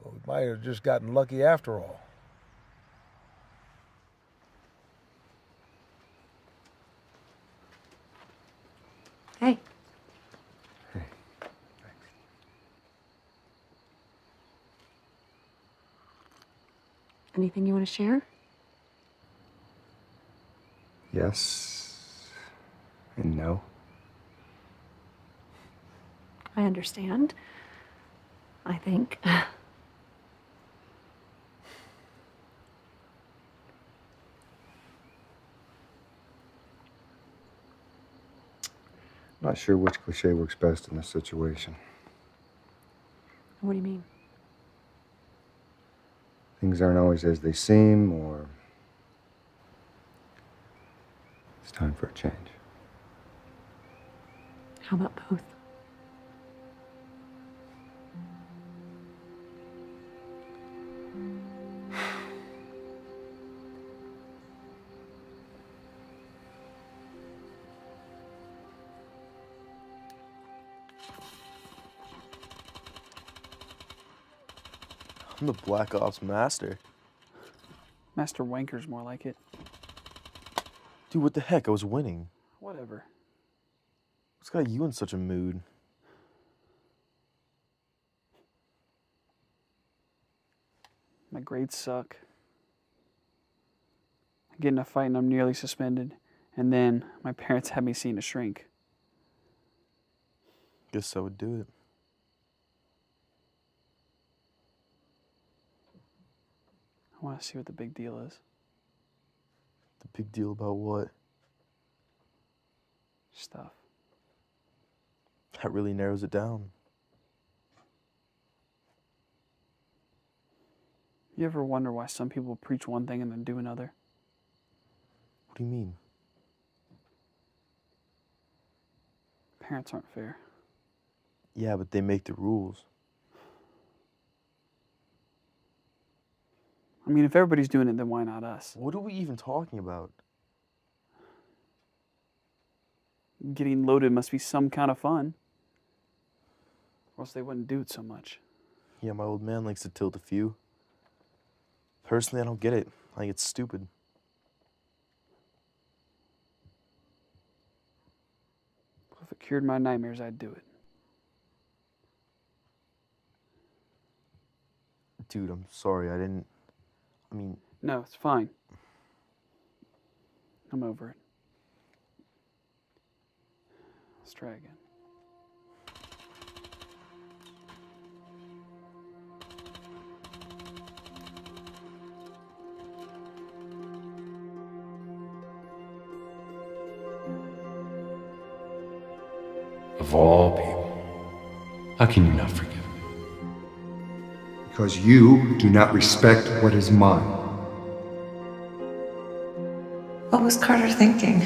Well, we might have just gotten lucky after all. Hey. Hey. Anything you want to share? Yes and no. I understand. I think. Not sure which cliche works best in this situation. What do you mean? Things aren't always as they seem, or it's time for a change. How about both? I'm the Black Ops master. Master Wanker's more like it. Dude, what the heck? I was winning. Whatever. What's got you in such a mood? My grades suck. I get in a fight and I'm nearly suspended. And then my parents had me seen a shrink. Guess I would do it. I want to see what the big deal is. The big deal about what? Stuff. That really narrows it down. You ever wonder why some people preach one thing and then do another? What do you mean? Parents aren't fair. Yeah, but they make the rules. I mean, if everybody's doing it, then why not us? What are we even talking about? Getting loaded must be some kind of fun. Or else they wouldn't do it so much. Yeah, my old man likes to tilt a few. Personally, I don't get it. I think it's stupid. If it cured my nightmares, I'd do it. Dude, I'm sorry. I mean... No, it's fine. I'm over it. Let's try again. Of all people, how can you not forgive? Because you do not respect what is mine. What was Carter thinking?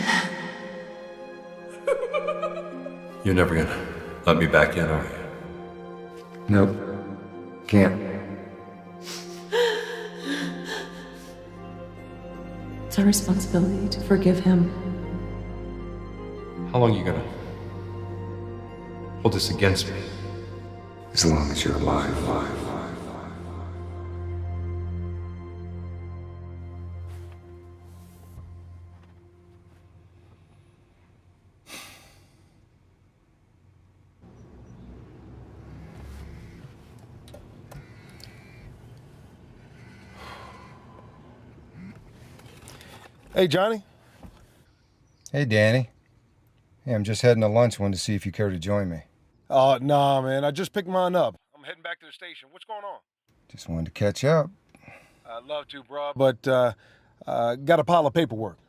You're never gonna let me back in, are you? Nope. Can't. It's our responsibility to forgive him. How long are you gonna hold this against me? As long as you're alive. Hey, Johnny. Hey, Danny. Hey, I'm just heading to lunch. Wanted to see if you care to join me. Nah, man. I just picked mine up. I'm heading back to the station. What's going on? Just wanted to catch up. I'd love to, bro. But, got a pile of paperwork.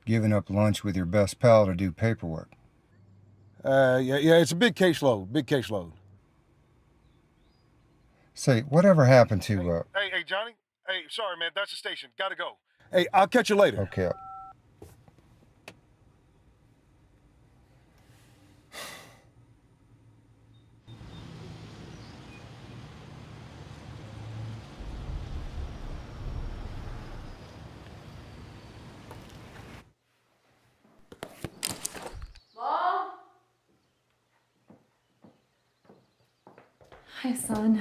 Giving up lunch with your best pal to do paperwork. Yeah, it's a big caseload. Big caseload. Say, whatever happened to, Hey, Johnny. Hey, sorry, man. That's the station. Gotta go. Hey, I'll catch you later. Okay. Mom? Hi, son.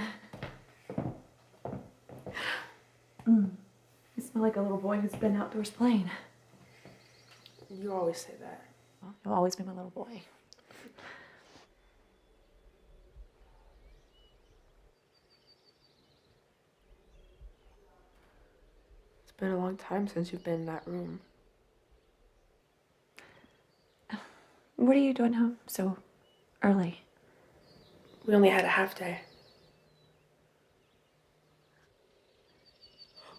You smell like a little boy who's been outdoors playing. You always say that. Well, you'll always be my little boy. It's been a long time since you've been in that room. What are you doing home so early? We only had a half day.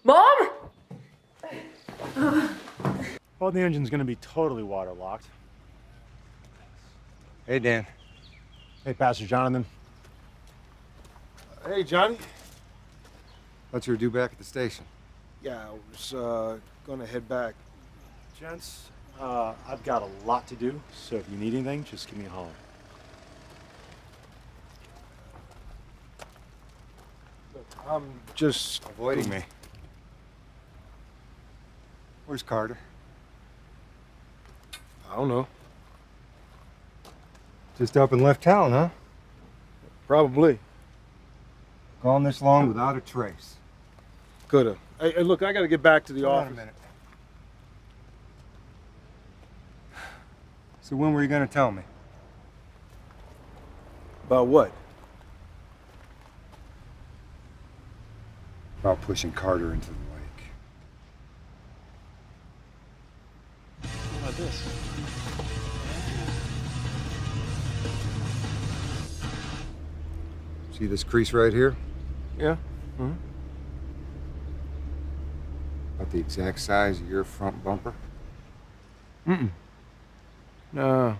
Mom! Well, the engine's gonna be totally waterlocked. Hey, Dan. Hey, Pastor Jonathan. Hey, Johnny. What's your due back at the station? Yeah, I was, gonna head back. Gents, I've got a lot to do, so if you need anything, just give me a holler. Look, I'm just... Avoiding me. Where's Carter? I don't know. Just up and left town, huh? Probably. Gone this long without a trace. Coulda. Hey, look, I gotta get back to the Hold on office. a minute. So when were you gonna tell me? About what? About pushing Carter into the lake. How about this? See this crease right here? Yeah. Mm-hmm. the exact size of your front bumper? No.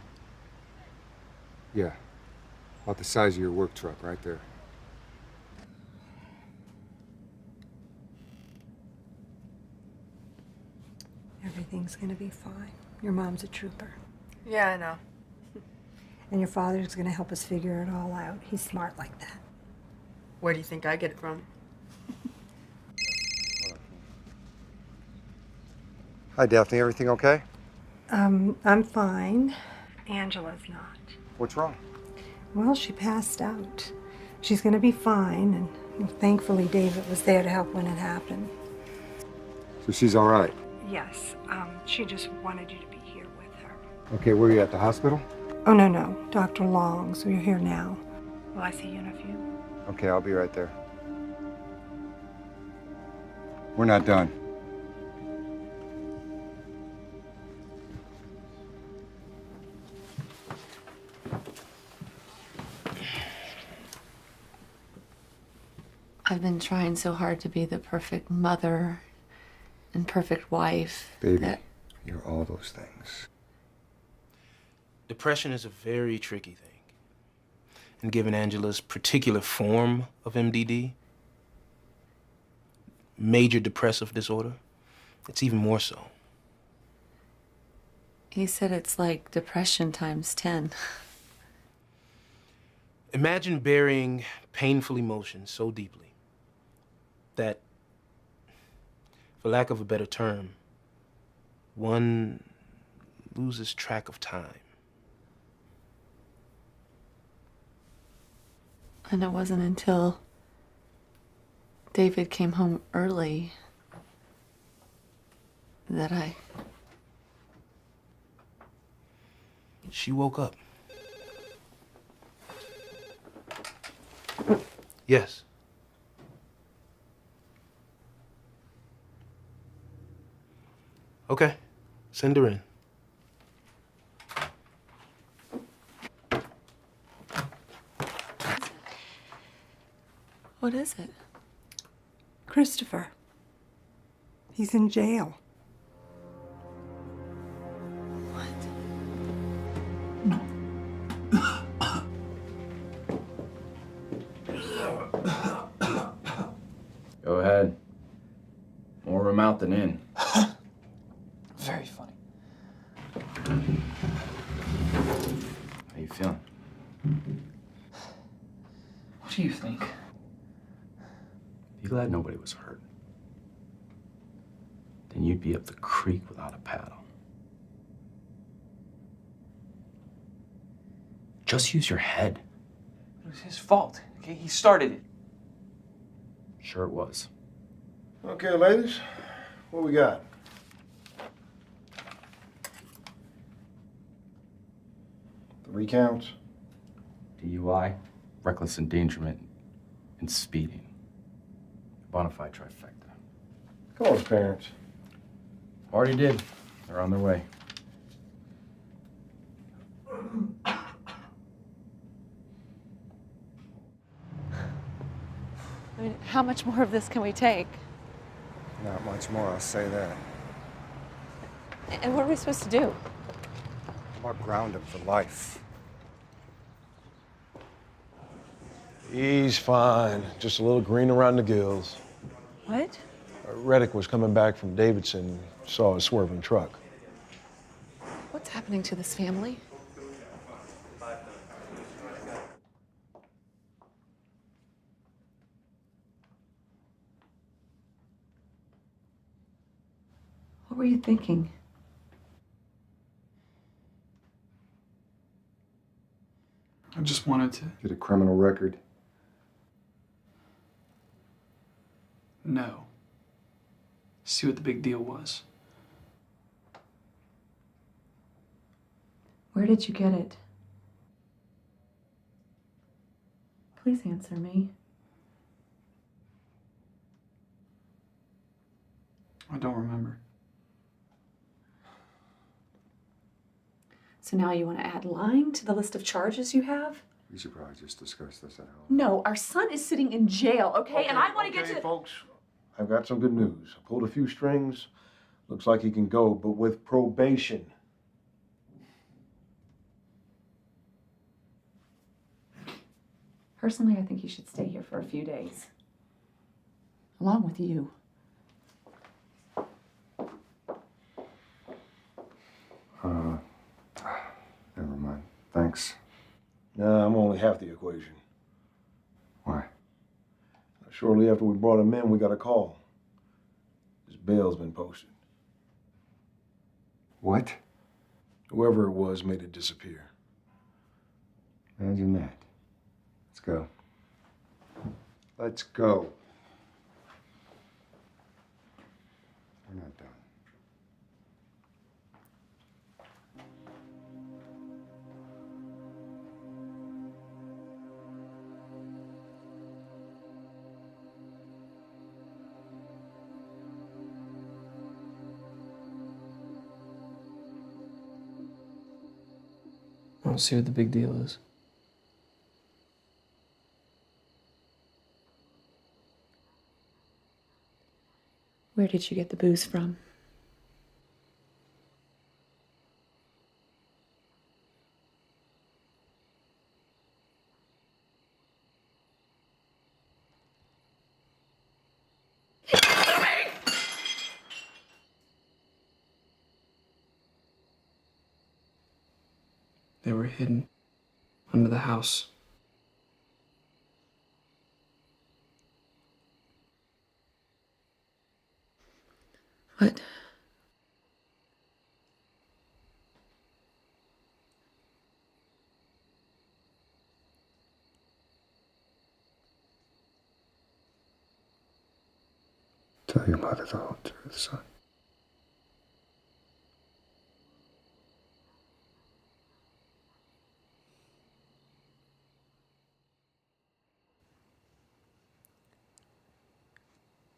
Yeah. About the size of your work truck right there. Everything's gonna be fine. Your mom's a trooper. Yeah, I know. And your father's gonna help us figure it all out. He's smart like that. Where do you think I get it from? Hi, Daphne. Everything okay? I'm fine. Angela's not. What's wrong? Well, she passed out. She's gonna be fine, and thankfully David was there to help when it happened. So she's all right? Yes, she just wanted you to be here with her. Okay, where are you at, the hospital? Oh, no. Dr. Long's. We're here now. Will I see you in a few? Okay, I'll be right there. We're not done. I've been trying so hard to be the perfect mother and perfect wife. Baby, you're all those things. Depression is a very tricky thing. And given Angela's particular form of MDD, major depressive disorder, it's even more so. He said it's like depression times 10. Imagine burying painful emotions so deeply that, for lack of a better term, one loses track of time. And it wasn't until David came home early that She woke up. Yes. Okay, send her in. What is it? Christopher. He's in jail. Go ahead. More room out than in. Very funny. How you feeling? What do you think? Be glad nobody was hurt. Then you'd be up the creek without a paddle. Just use your head. It was his fault. Okay, he started it. Sure it was. Okay, ladies, what we got? The recounts? DUI, reckless endangerment, and speeding. Bonafide trifecta. Call his parents. Already did. They're on their way. I mean, how much more of this can we take? Not much more, I'll say that. And what are we supposed to do? I'll ground him for life. He's fine. Just a little green around the gills. What? Reddick was coming back from Davidson, saw a swerving truck. What's happening to this family? What were you thinking? I just wanted to. Get a criminal record? No. See what the big deal was. Where did you get it? Please answer me. I don't remember. So now you want to add lying to the list of charges you have? We should probably just discuss this at home. No, our son is sitting in jail, okay? And I want to get to... folks, I've got some good news. I pulled a few strings. Looks like he can go, but with probation. Personally, I think he should stay here for a few days. Along with you. Never mind. Thanks. Nah, I'm only half the equation. Why? Shortly after we brought him in, we got a call. His bail's been posted. What? Whoever it was made it disappear. Imagine that. Let's go. Let's go. We're not done. I don't see what the big deal is. Where did you get the booze from? They were hidden under the house. What? Tell your mother the whole truth, son.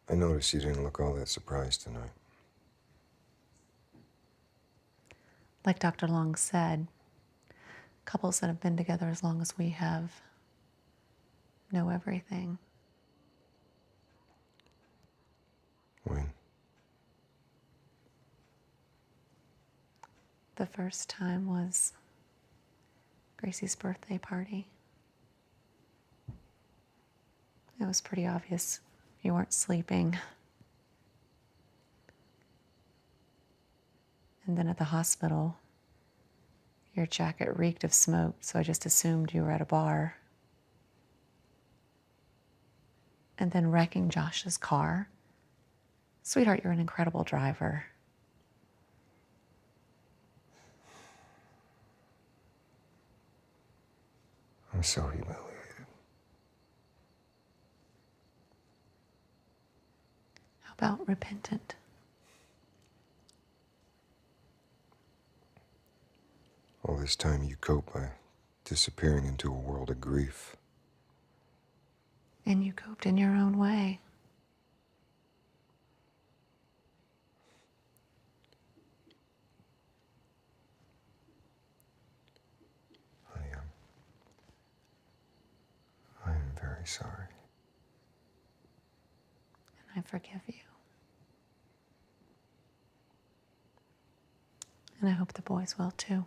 I noticed you didn't look all that surprised tonight. Like Dr. Long said, couples that have been together as long as we have know everything. When? The first time was Gracie's birthday party. It was pretty obvious you weren't sleeping. And then at the hospital, your jacket reeked of smoke, so I just assumed you were at a bar. And then wrecking Josh's car. Sweetheart, you're an incredible driver. I'm so humiliated. How about repentant? All this time you cope by disappearing into a world of grief. And you coped in your own way. Honey, I am very sorry. And I forgive you. And I hope the boys will too.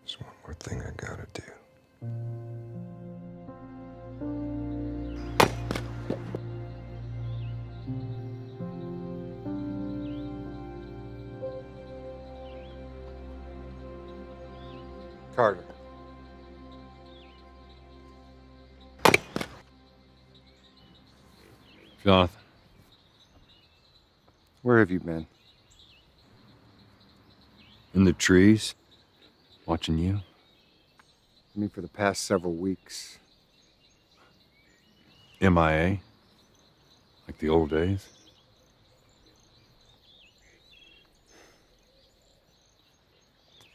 There's one more thing I gotta do. Carter. Jonathan. Where have you been? In the trees, watching you. I mean, for the past several weeks. MIA? Like the old days?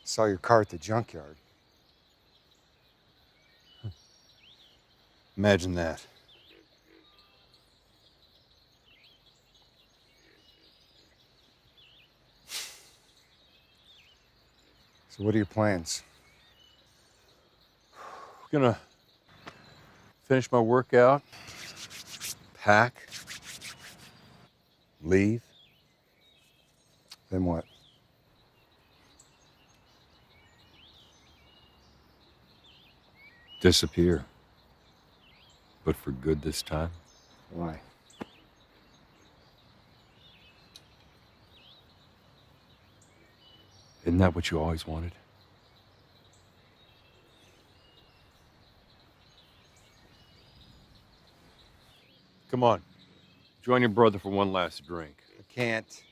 Saw your car at the junkyard. Imagine that. So what are your plans? We're gonna finish my workout, pack, leave. Then what? Disappear. But for good this time. Why? Isn't that what you always wanted? Come on. Join your brother for one last drink. I can't.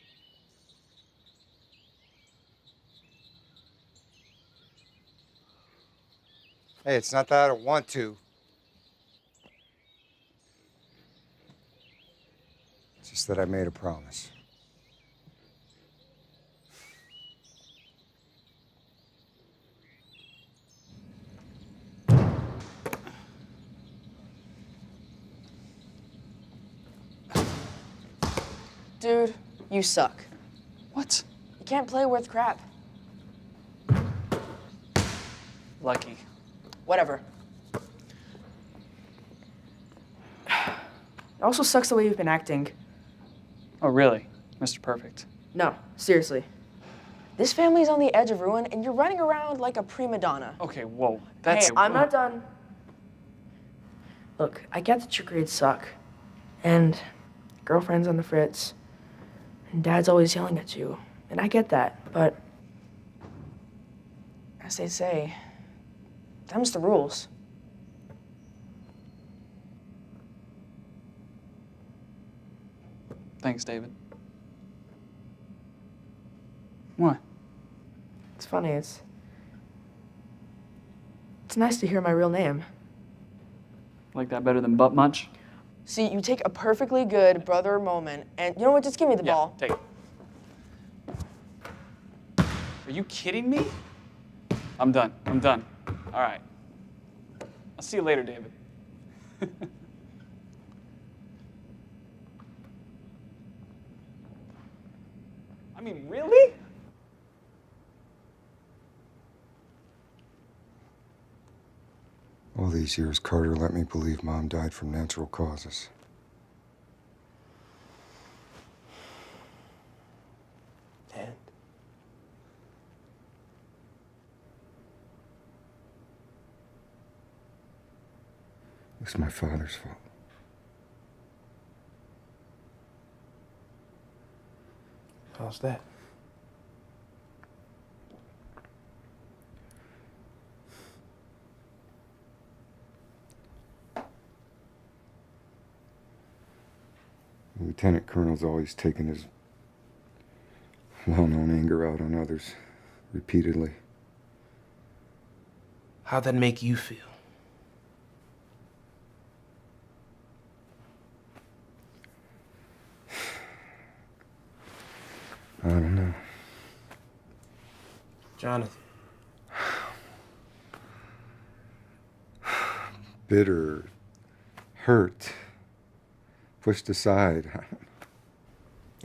Hey, it's not that I don't want to. It's just that I made a promise. Dude, you suck. What? You can't play worth crap. Lucky. Whatever. It also sucks the way you've been acting. Oh, really? Mr. Perfect. No, seriously. This family's on the edge of ruin, and you're running around like a prima donna. Okay, whoa. That's... Hey, I'm not done. Look, I get that your grades suck. And girlfriend's on the fritz. And Dad's always yelling at you. And I get that, but as they say, them's the rules. Thanks, David. What? It's funny, it's nice to hear my real name. Like that better than butt much? See, you take a perfectly good brother moment, and you know what? Just give me the ball. Take it. Are you kidding me? I'm done. I'm done. All right. I'll see you later, David. I mean, really? All these years, Carter let me believe Mom died from natural causes. And? It was my father's fault. How's that? The lieutenant colonel's always taken his well-known anger out on others, repeatedly. How'd that make you feel? I don't know. Jonathan. Bitter, hurt, pushed aside.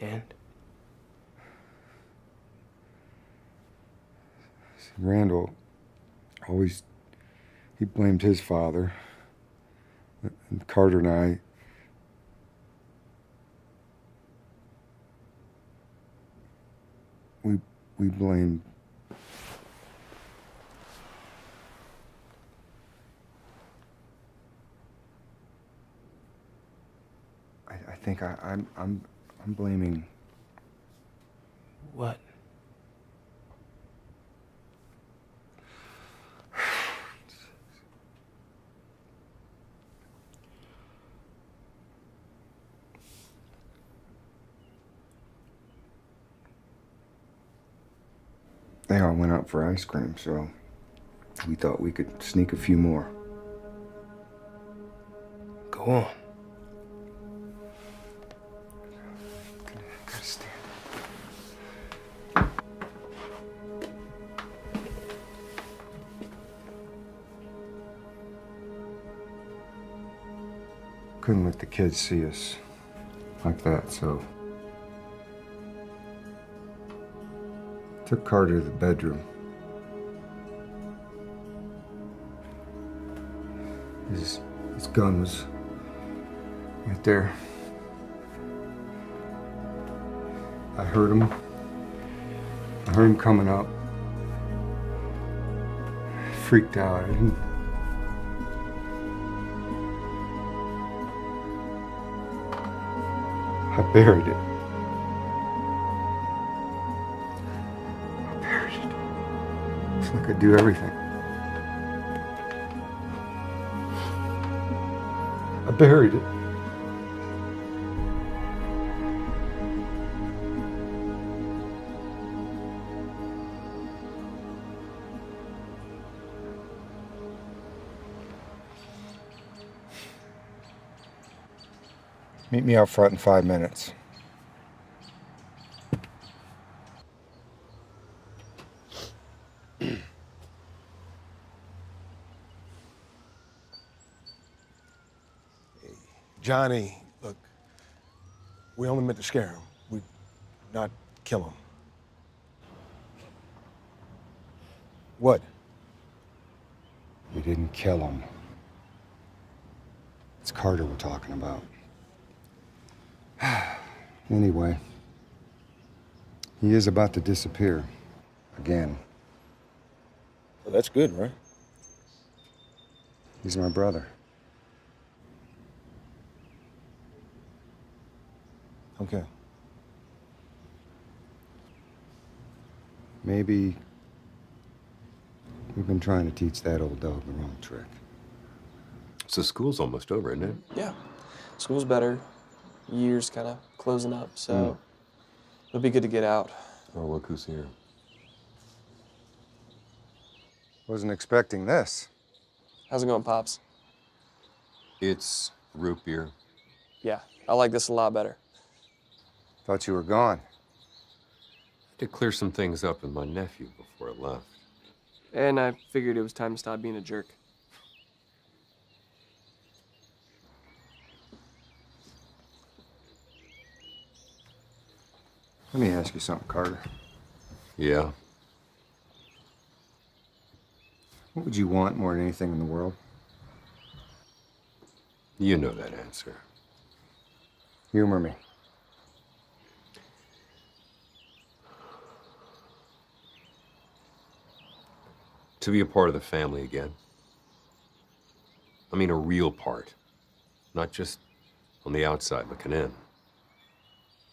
And? Randall always, he blamed his father. And Carter and I, we blamed I think I'm blaming. What? They all went out for ice cream, so we thought we could sneak a few more. Go on. Gotta stand. Couldn't let the kids see us like that, so took Carter to the bedroom, His gun was right there. I heard him. I heard him coming up. I freaked out. I buried it. I buried it. It's like I do everything. I buried it. Meet me out front in 5 minutes. Johnny, look, we only meant to scare him. We not kill him. What? We didn't kill him. It's Carter we're talking about. Anyway, he is about to disappear again. Well, that's good, right? He's my brother. Okay. Maybe we've been trying to teach that old dog the wrong trick. So school's almost over, isn't it? Yeah. School's better. Year's kind of closing up, so it'll be good to get out. Oh, look who's here. Wasn't expecting this. How's it going, Pops? It's root beer. Yeah, I like this a lot better. Thought you were gone. To clear some things up with my nephew before I left. And I figured it was time to stop being a jerk. Let me ask you something, Carter. Yeah? What would you want more than anything in the world? You know that answer. Humor me. To be a part of the family again. I mean, a real part. Not just on the outside looking in.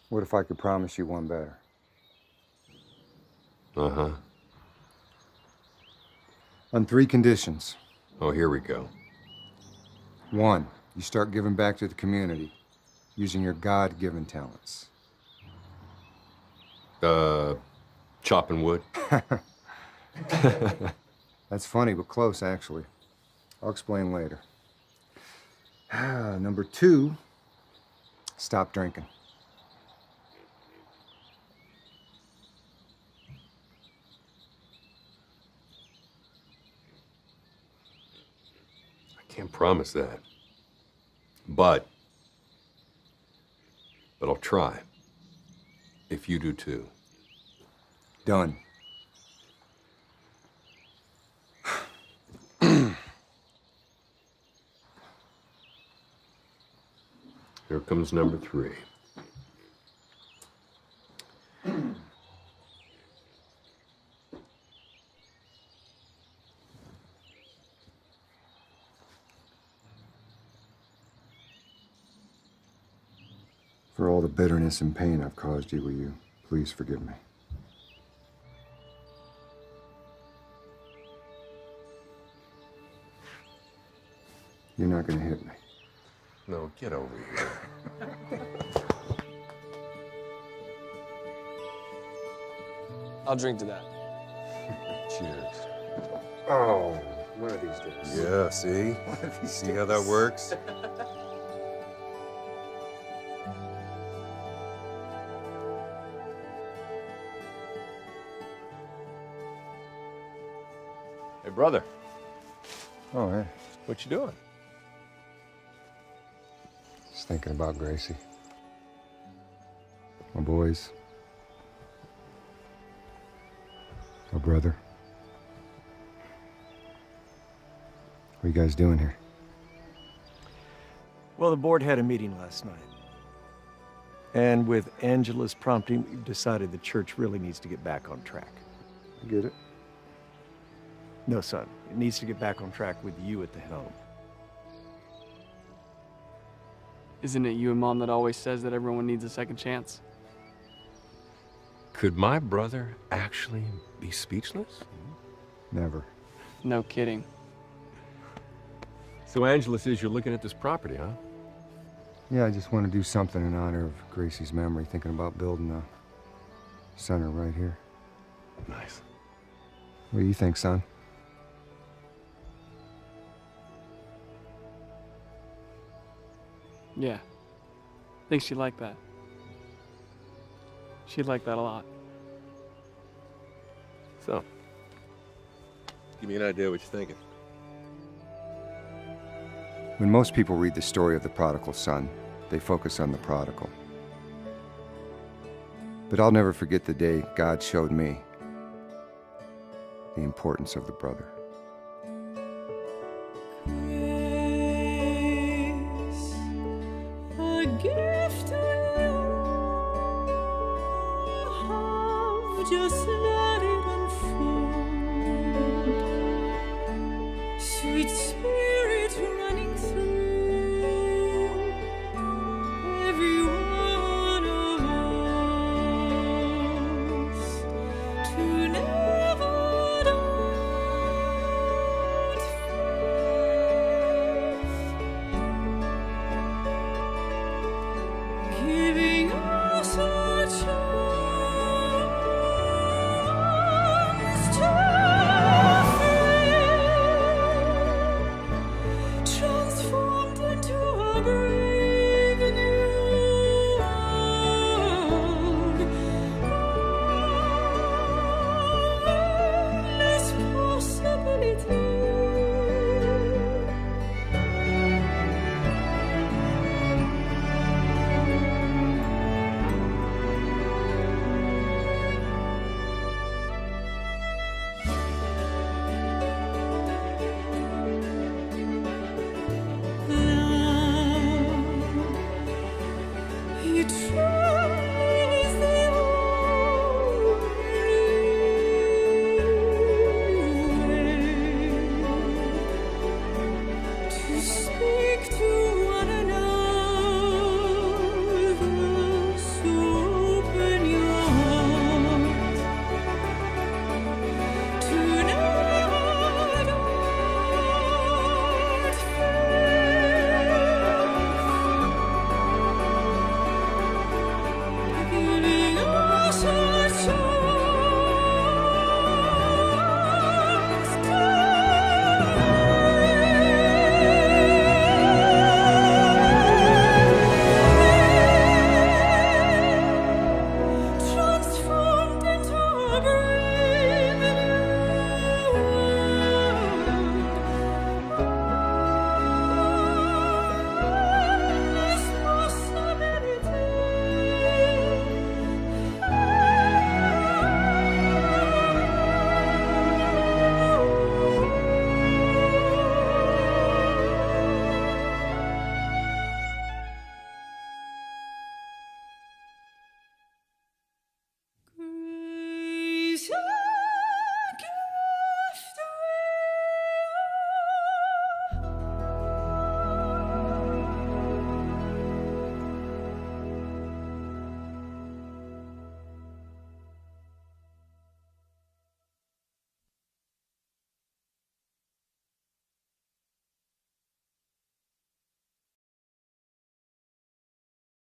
What if I could promise you one better? Uh-huh. On 3 conditions. Oh, here we go. 1, you start giving back to the community, using your God-given talents. Chopping wood. That's funny, but close, actually. I'll explain later. Number 2, stop drinking. Can't promise that. But I'll try. If you do too. Done. Here comes number 3. For all the bitterness and pain I've caused you, will you please forgive me? You're not gonna hit me. No, get over here. I'll drink to that. Cheers. Oh, one of these days. Yeah, see? See how that works? Hey, brother. Oh, hey. What you doing? Just thinking about Gracie. My boys. My brother. What are you guys doing here? Well, the board had a meeting last night. And with Angela's prompting, we've decided the church really needs to get back on track. I get it. No, son. It needs to get back on track with you at the helm. Isn't it you and Mom that always says that everyone needs a second chance? Could my brother actually be speechless? Never. No kidding. So Angela says you're looking at this property, huh? Yeah, I just want to do something in honor of Gracie's memory, thinking about building a center right here. Nice. What do you think, son? Yeah. I think she'd like that. She'd like that a lot. So, give me an idea what you're thinking. When most people read the story of the prodigal son, they focus on the prodigal. But I'll never forget the day God showed me the importance of the brother. A gift you have, just let it unfold. Sweet